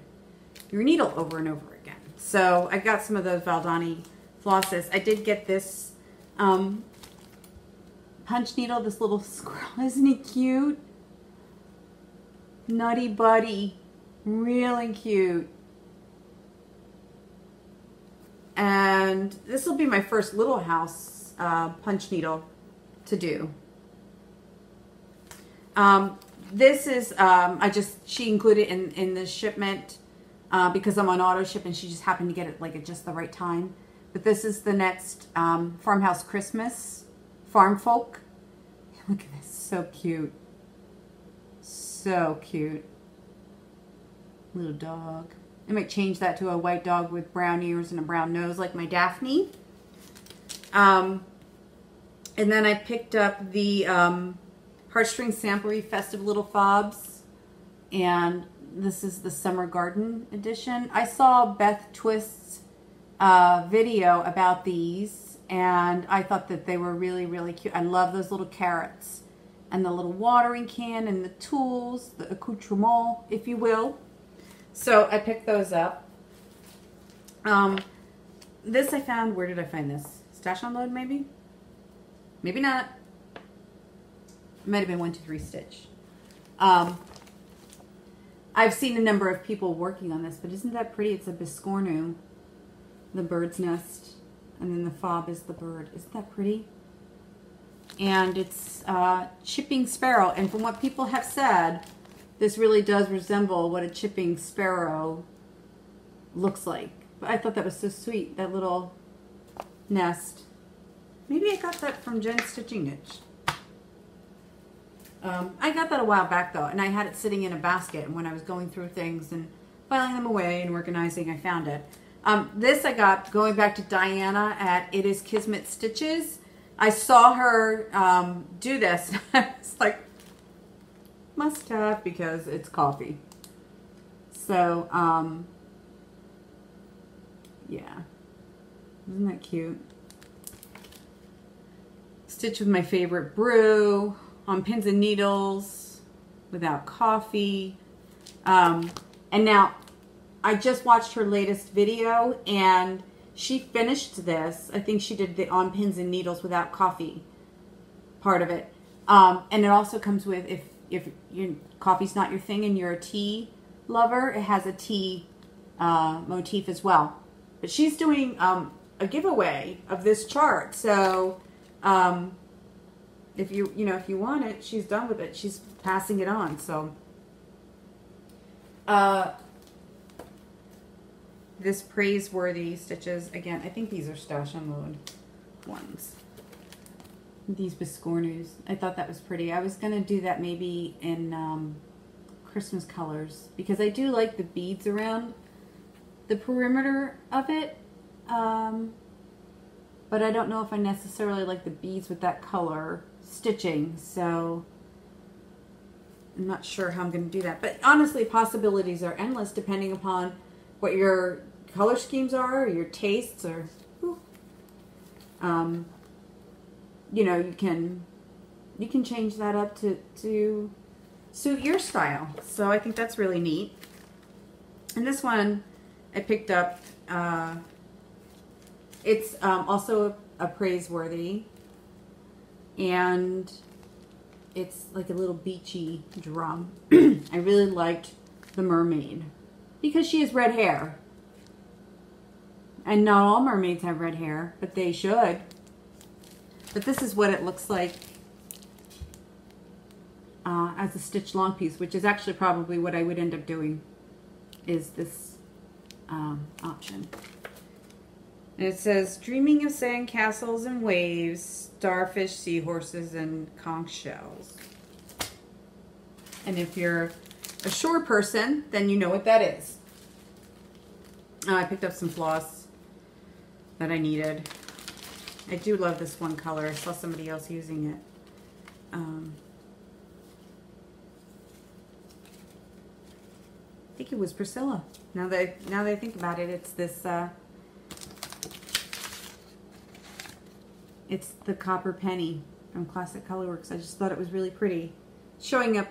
your needle over and over again. So I got some of those Valdani flosses. I did get this punch needle, this little squirrel. Isn't he cute? Nutty buddy. Really cute. And this will be my first little house punch needle to do. This is, she included in the shipment because I'm on auto ship and she just happened to get it like at just the right time. But this is the next Farmhouse Christmas Farm Folk. Look at this, so cute. So cute. Little dog. I might change that to a white dog with brown ears and a brown nose like my Daphne. And then I picked up the Heartstring Samplery Festive Little Fobs, and this is the Summer Garden edition. I saw Beth Twist's video about these, and I thought that they were really, really cute. I love those little carrots, and the little watering can, and the tools, the accoutrement, if you will. So I picked those up. This I found, where did I find this? Stash Unload, maybe? Maybe not. It might have been 1-2-3 Stitch. I've seen a number of people working on this, but isn't that pretty? It's a Biscornu, the bird's nest And then the fob is the bird. Isn't that pretty? And it's chipping sparrow. And from what people have said, this really does resemble what a chipping sparrow looks like. But I thought that was so sweet, that little nest. Maybe I got that from Jen's Stitching Niche. I got that a while back though, and I had it sitting in a basket, and when I was going through things and filing them away and organizing, I found it. This I got going back to Diana at It Is Kismet Stitches. I saw her do this. I was like, must have, because it's coffee. So, yeah. Isn't that cute? Stitch with my favorite brew, on pins and needles, without coffee. And now, I just watched her latest video, and she finished this. I think she did the on pins and needles without coffee part of it. And it also comes with, if your coffee's not your thing and you're a tea lover, it has a tea motif as well. But she's doing a giveaway of this chart. So if you want it, she's done with it. She's passing it on. So this praiseworthy stitches, again, I think these are stash unload ones. These biscornus, I thought that was pretty. I was gonna do that maybe in Christmas colors, because I do like the beads around the perimeter of it, but I don't know if I necessarily like the beads with that color stitching, so I'm not sure how I'm going to do that. But honestly, possibilities are endless depending upon what your color schemes are, or your tastes, or you know, you can change that up to suit your style. So I think that's really neat. And this one I picked up, it's also a praiseworthy, and it's like a little beachy drum. I really liked the mermaid because she has red hair, and not all mermaids have red hair, but they should. But this is what it looks like as a stitch long piece, which is actually probably what I would end up doing, is this option. And it says, dreaming of sand castles and waves, starfish, seahorses, and conch shells. And if you're a shore person, then you know what that is. I picked up some floss that I needed. I do love this one color. I saw somebody else using it. I think it was Priscilla. Now that I think about it, it's this. It's the Copper Penny from Classic Colorworks. I just thought it was really pretty. Showing up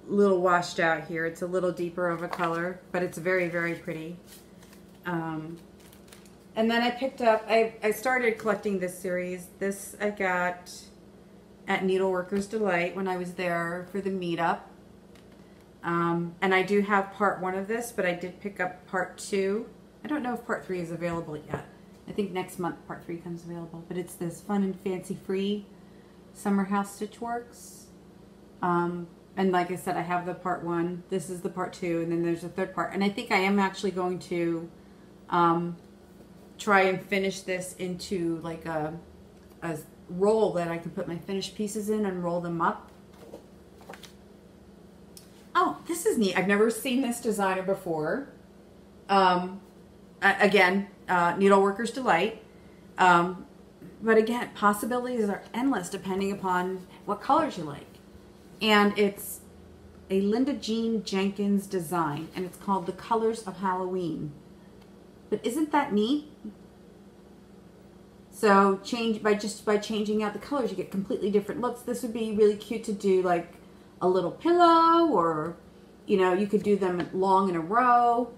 a little washed out here. It's a little deeper of a color, but it's very, very pretty. And then I picked up, I started collecting this series. This I got at Needleworker's Delight when I was there for the meetup. And I do have part 1 of this, but I did pick up part 2. I don't know if part 3 is available yet. I think next month part 3 comes available. But it's this Fun and Fancy Free Summer House Stitchworks. And like I said, I have the part 1. This is the part 2, and then there's a third part. And I think I am actually going to try and finish this into like a roll that I can put my finished pieces in and roll them up. Oh, this is neat. I've never seen this designer before. Again, Needleworker's Delight. But again, possibilities are endless depending upon what colors you like. And it's a Linda Jean Jenkins design, and it's called The Colors of Halloween. But isn't that neat? So by changing out the colors, you get completely different looks. This would be really cute to do like a little pillow, or you know, you could do them long in a row.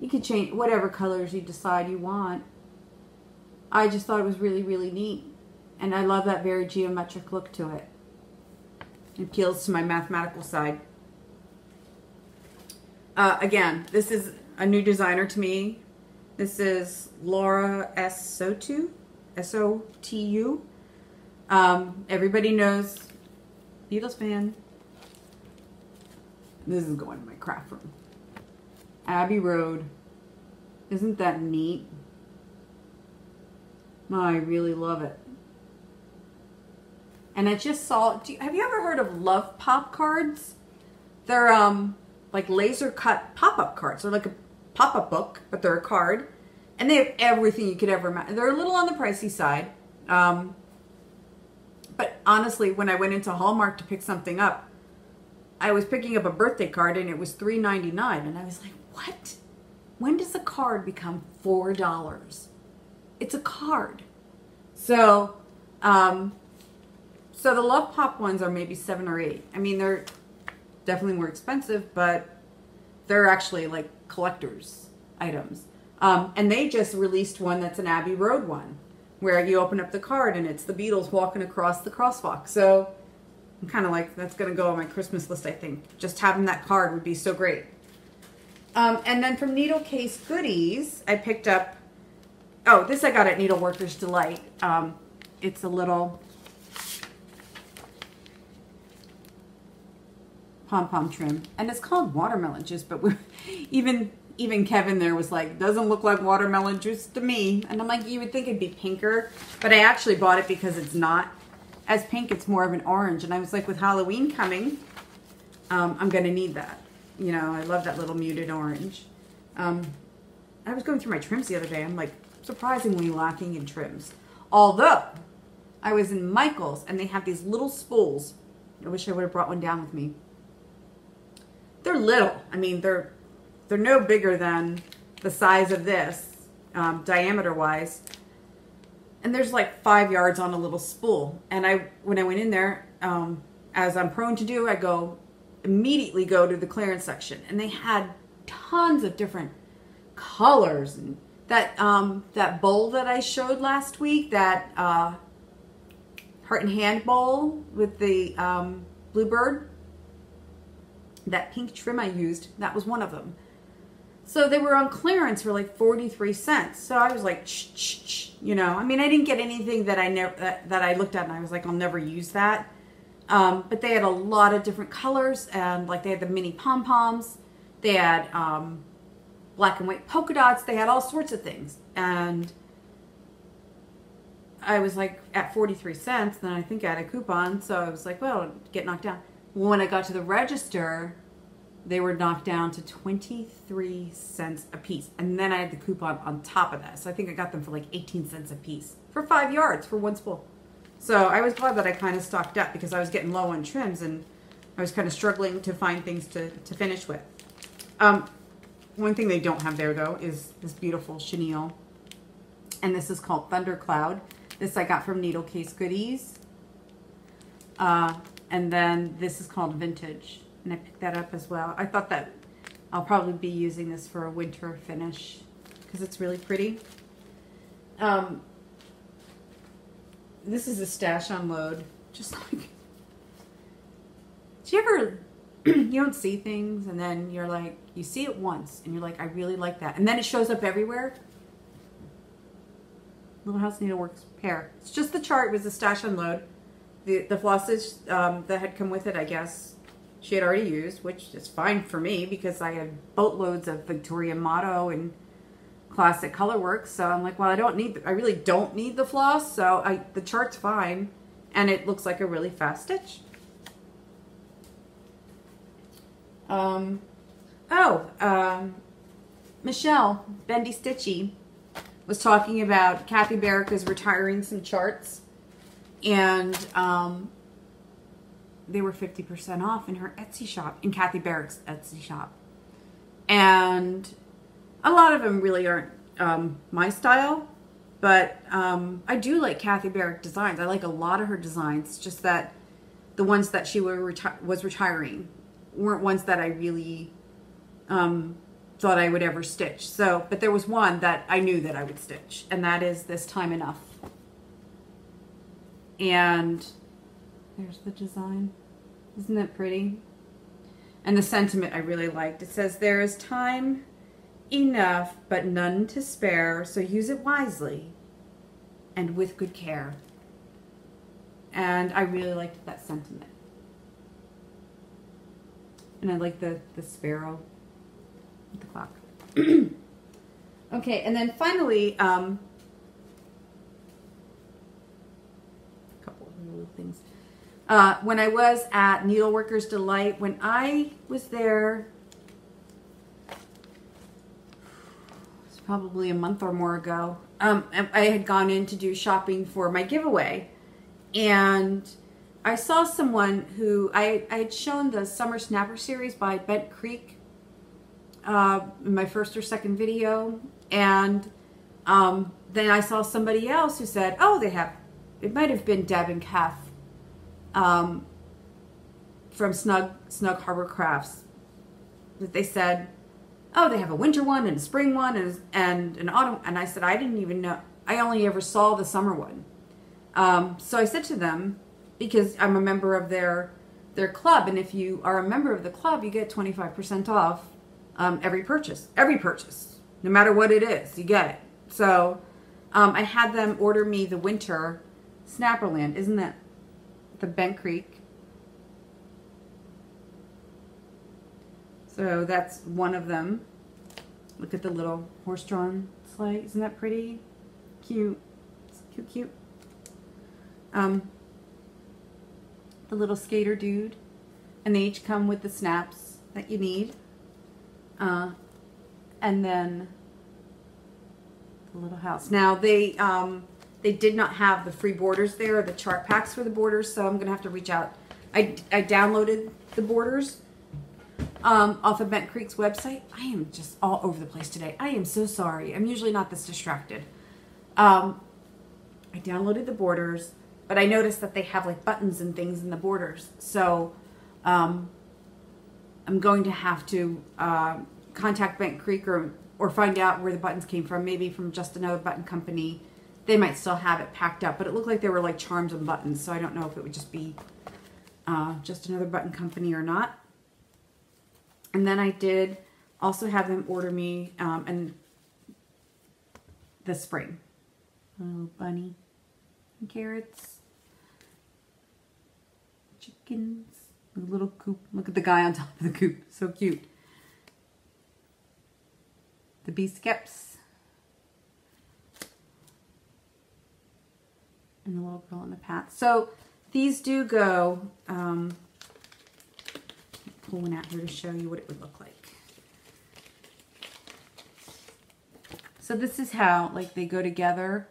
You could change whatever colors you decide you want. I just thought it was really, really neat. And I love that very geometric look to it. It appeals to my mathematical side. Again, this is a new designer to me. This is Laura S-Sotu, S-O-T-U. Everybody knows, Beatles fan. This is going to my craft room. Abbey Road. Isn't that neat? Oh, I really love it. And I just saw, have you ever heard of Love Pop cards? They're like laser cut pop-up cards. They're like a pop-up book, but they're a card. And they have everything you could ever imagine. They're a little on the pricey side. But honestly, when I went into Hallmark to pick something up, I was picking up a birthday card and it was $3.99. And I was like, what? When does a card become $4? It's a card. So, so the Love Pop ones are maybe 7 or 8. I mean, they're definitely more expensive, but they're actually like collector's items. And they just released one that's an Abbey Road one, where you open up the card and it's the Beatles walking across the crosswalk. So I'm kind of like, that's going to go on my Christmas list, I think. Just having that card would be so great. And then from Needle Case Goodies, I picked up, oh, this I got at Needleworker's Delight. It's a little pom-pom trim. And it's called watermelon juice, but even Kevin there was like, doesn't look like watermelon juice to me. And I'm like, you would think it'd be pinker, but I actually bought it because it's not as pink, it's more of an orange. And I was like, with Halloween coming, I'm gonna need that. You know, I love that little muted orange. I was going through my trims the other day. I'm like, surprisingly lacking in trims. Although, I was in Michael's and they have these little spools. I wish I would have brought one down with me. They're little. I mean, they're no bigger than the size of this, diameter-wise. And there's like 5 yards on a little spool. And when I went in there, as I'm prone to do, I immediately go to the clearance section. And they had tons of different colors. And that bowl that I showed last week, that heart and hand bowl with the bluebird, that pink trim I used, that was one of them. So they were on clearance for like 43 cents. So I was like, you know, I mean, I didn't get anything that I looked at and I was like, I'll never use that. But they had a lot of different colors, and like they had the mini pom-poms, they had black and white polka dots, they had all sorts of things. And I was like at 43 cents, then I think I had a coupon, so I was like, well, get knocked down. When I got to the register, they were knocked down to 23 cents a piece. And then I had the coupon on top of that. So I think I got them for like 18 cents a piece for 5 yards for one spool. So I was glad that I kind of stocked up because I was getting low on trims and I was kind of struggling to find things to finish with. One thing they don't have there though is this beautiful chenille. And this is called Thundercloud. This I got from Needle Case Goodies. And then this is called Vintage, and I picked that up as well. I thought that I'll probably be using this for a winter finish because it's really pretty. This is a stash unload, just like, do you ever, you don't see things and then you're like, you see it once and you're like, I really like that. And then it shows up everywhere. Little House Needleworks pair. It's just the chart, was a stash unload. The flosses that had come with it, I guess, she had already used, which is fine for me because I had boatloads of Victoria Motto and Classic Colorworks. So I'm like, well, I really don't need the floss, so the chart's fine. And it looks like a really fast stitch. Michelle, Bendy Stitchy, was talking about Kathy Barrick is retiring some charts. And they were 50% off in her Etsy shop, in Kathy Barrick's Etsy shop. And a lot of them really aren't my style, but I do like Kathy Barrick designs. I like a lot of her designs, just that the ones that she was retiring weren't ones that I really thought I would ever stitch. So, but there was one that I knew that I would stitch, and that is this Time Enough. And there's the design. Isn't that pretty? And the sentiment I really liked. It says, there is time enough, but none to spare, so use it wisely and with good care. And I really liked that sentiment. And I like the sparrow with the clock. Okay, and then finally, a couple of little things. When I was at Needleworker's Delight, when I was there, it's probably a month or more ago, I had gone in to do shopping for my giveaway, and I saw someone who I had shown the Summer Snapper series by Bent Creek in my first or second video, and then I saw somebody else who said, oh, they have, it might have been Deb and Kath from Snug Harbor Crafts, that they said, oh, they have a winter one and a spring one and an autumn, and I said, I didn't even know, I only ever saw the summer one. So I said to them, because I'm a member of their club, and if you are a member of the club, you get 25% off every purchase, no matter what it is, you get it. So I had them order me the winter Snapperland. Isn't that the Bent Creek? So that's one of them. Look at the little horse-drawn sleigh. Isn't that pretty? Cute. It's cute, cute. The little skater dude. And they each come with the snaps that you need. And then the little house. Now they did not have the free borders there, the chart packs for the borders, so I'm going to have to reach out. I downloaded the borders off of Bent Creek's website. I am just all over the place today. I am so sorry. I'm usually not this distracted. I downloaded the borders, but I noticed that they have like buttons and things in the borders. So I'm going to have to contact Bent Creek or find out where the buttons came from, maybe from Just Another Button Company. They might still have it packed up, but it looked like they were like charms and buttons, so I don't know if it would just be Just Another Button Company or not. And then I did also have them order me and the spring. Little bunny and carrots, chickens, a little coop. Look at the guy on top of the coop, so cute. The bee skips. And the little girl in the path. So these do go, pull one out here to show you what it would look like. So this is how like they go together,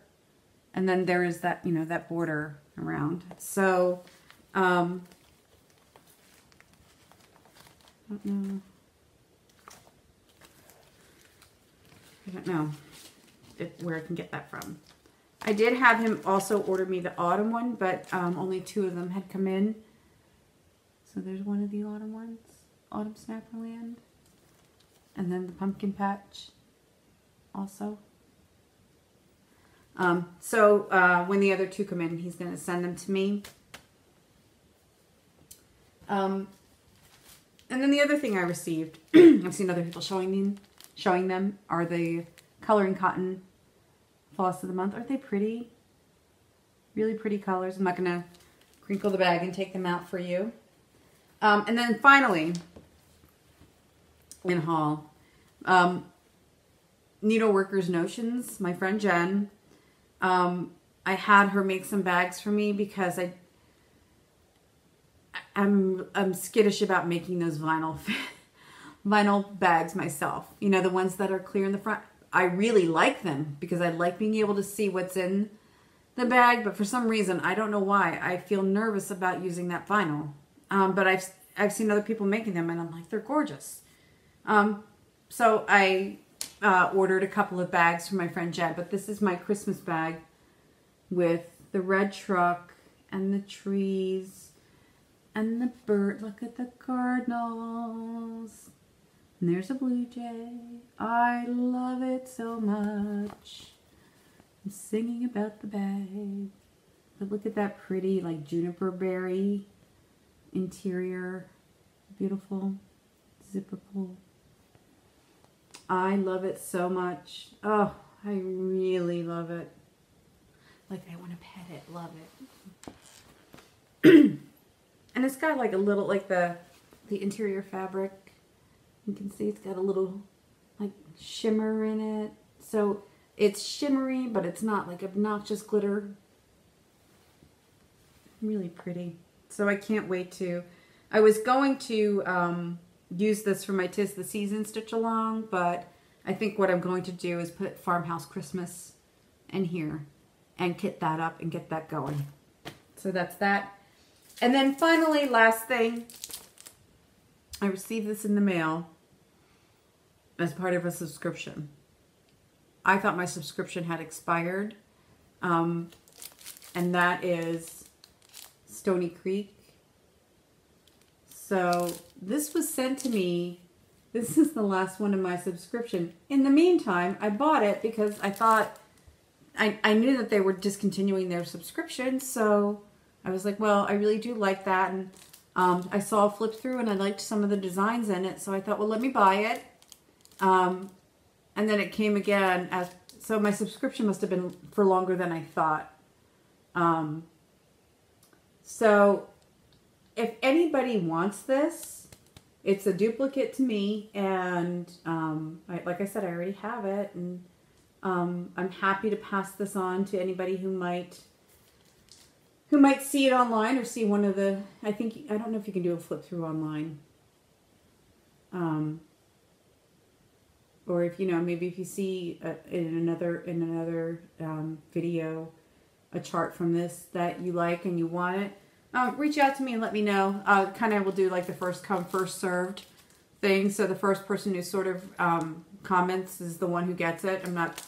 and then there is that, you know, that border around. So I don't know where I can get that from. I did have him also order me the autumn one, but only 2 of them had come in. So there's one of the autumn ones, Autumn Snapperland, and then the pumpkin patch also. When the other 2 come in, he's going to send them to me. And then the other thing I received, I've seen other people showing them, are the Coloring Cotton Floss of the Month. Aren't they pretty? Really pretty colors. I'm not going to crinkle the bag and take them out for you. And then finally, in haul, Needleworker's Notions, my friend Jen. I had her make some bags for me because I'm skittish about making those vinyl bags myself. You know, the ones that are clear in the front. I really like them because I like being able to see what's in the bag, but for some reason, I don't know why, I feel nervous about using that vinyl. But I've seen other people making them, and I'm like, they're gorgeous. So I ordered a couple of bags for my friend Jen, but this is my Christmas bag with the red truck and the trees and the bird. Look at the cardinals. And there's a blue jay. I love it so much. I'm singing about the bag. But look at that pretty, like, juniper berry interior. Beautiful zipper pull. I love it so much. Oh, I really love it. Like, I want to pet it. Love it. And it's got like a little, like the interior fabric. You can see it's got a little like shimmer in it. So it's shimmery, but it's not like obnoxious glitter. Really pretty. So I can't wait to, I was going to use this for my 'Tis the Season stitch along, but I think what I'm going to do is put Farmhouse Christmas in here and kit that up and get that going. So that's that. And then finally, last thing, I received this in the mail as part of a subscription. I thought my subscription had expired, and that is Stoney Creek. So this was sent to me. This is the last one of my subscription. In the meantime, I bought it because I thought, I knew that they were discontinuing their subscription, so I was like, well, I really do like that, and I saw a flip through and I liked some of the designs in it, so I thought, well, let me buy it. And then it came again, so my subscription must have been for longer than I thought. So if anybody wants this, it's a duplicate to me, and like I said, I already have it, and I'm happy to pass this on to anybody who might see it online or see one of the, I don't know if you can do a flip through online. Or if, maybe if you see in another video a chart from this that you like and you want it, reach out to me and let me know. Kind of will do like the first come, first served thing. So the first person who sort of comments is the one who gets it. I'm not...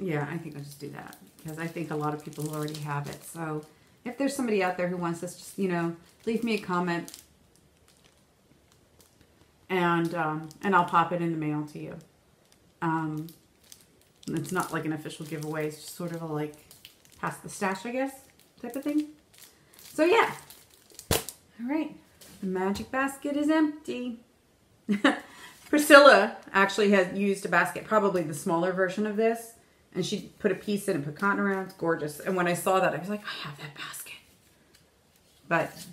yeah, I think I'll just do that because I think a lot of people already have it. So if there's somebody out there who wants this, just, leave me a comment, and I'll pop it in the mail to you. It's not like an official giveaway. It's just sort of a like pass the stash, I guess, type of thing. So yeah. All right. The magic basket is empty. Priscilla actually has used a basket, probably the smaller version of this, and she put a piece in and put cotton around. It's gorgeous. And when I saw that, I was like, I have that basket. But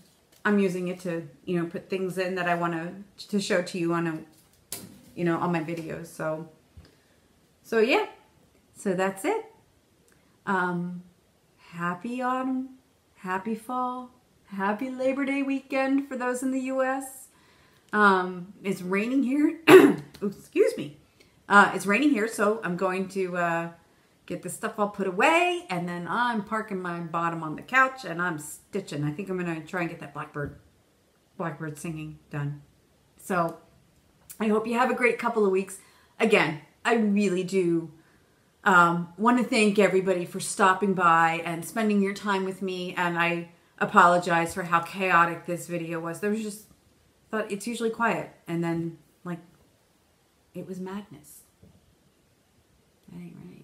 I'm using it to, put things in that I want to show to you on on my videos. So yeah. So that's it. Happy autumn, happy fall, happy Labor Day weekend for those in the U.S. It's raining here. Excuse me. It's raining here, so I'm going to get this stuff all put away, and then I'm parking my bottom on the couch, and I'm stitching. I think I'm going to try and get that blackbird singing done. So I hope you have a great couple of weeks. Again, I really do want to thank everybody for stopping by and spending your time with me, and I apologize for how chaotic this video was. There was just, thought it's usually quiet, and then like it was madness. That ain't right.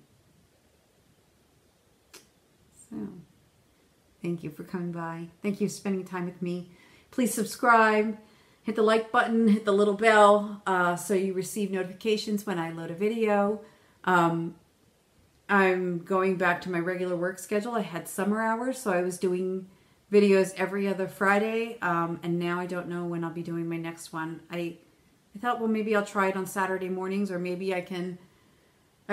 So thank you for coming by. Thank you for spending time with me. Please subscribe, hit the like button, hit the little bell so you receive notifications when I load a video. I'm going back to my regular work schedule. I had summer hours, so I was doing videos every other Friday, and now I don't know when I'll be doing my next one. I thought, well, maybe I'll try it on Saturday mornings, or maybe I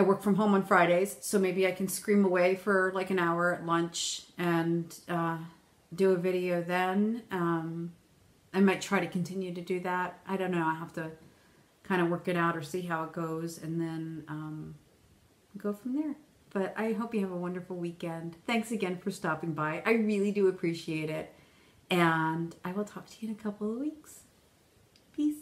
work from home on Fridays, so maybe I can scream away for like an hour at lunch and do a video then. I might try to continue to do that. I don't know. I have to kind of work it out or see how it goes, and then go from there. But I hope you have a wonderful weekend. Thanks again for stopping by. I really do appreciate it. And I will talk to you in a couple of weeks. Peace.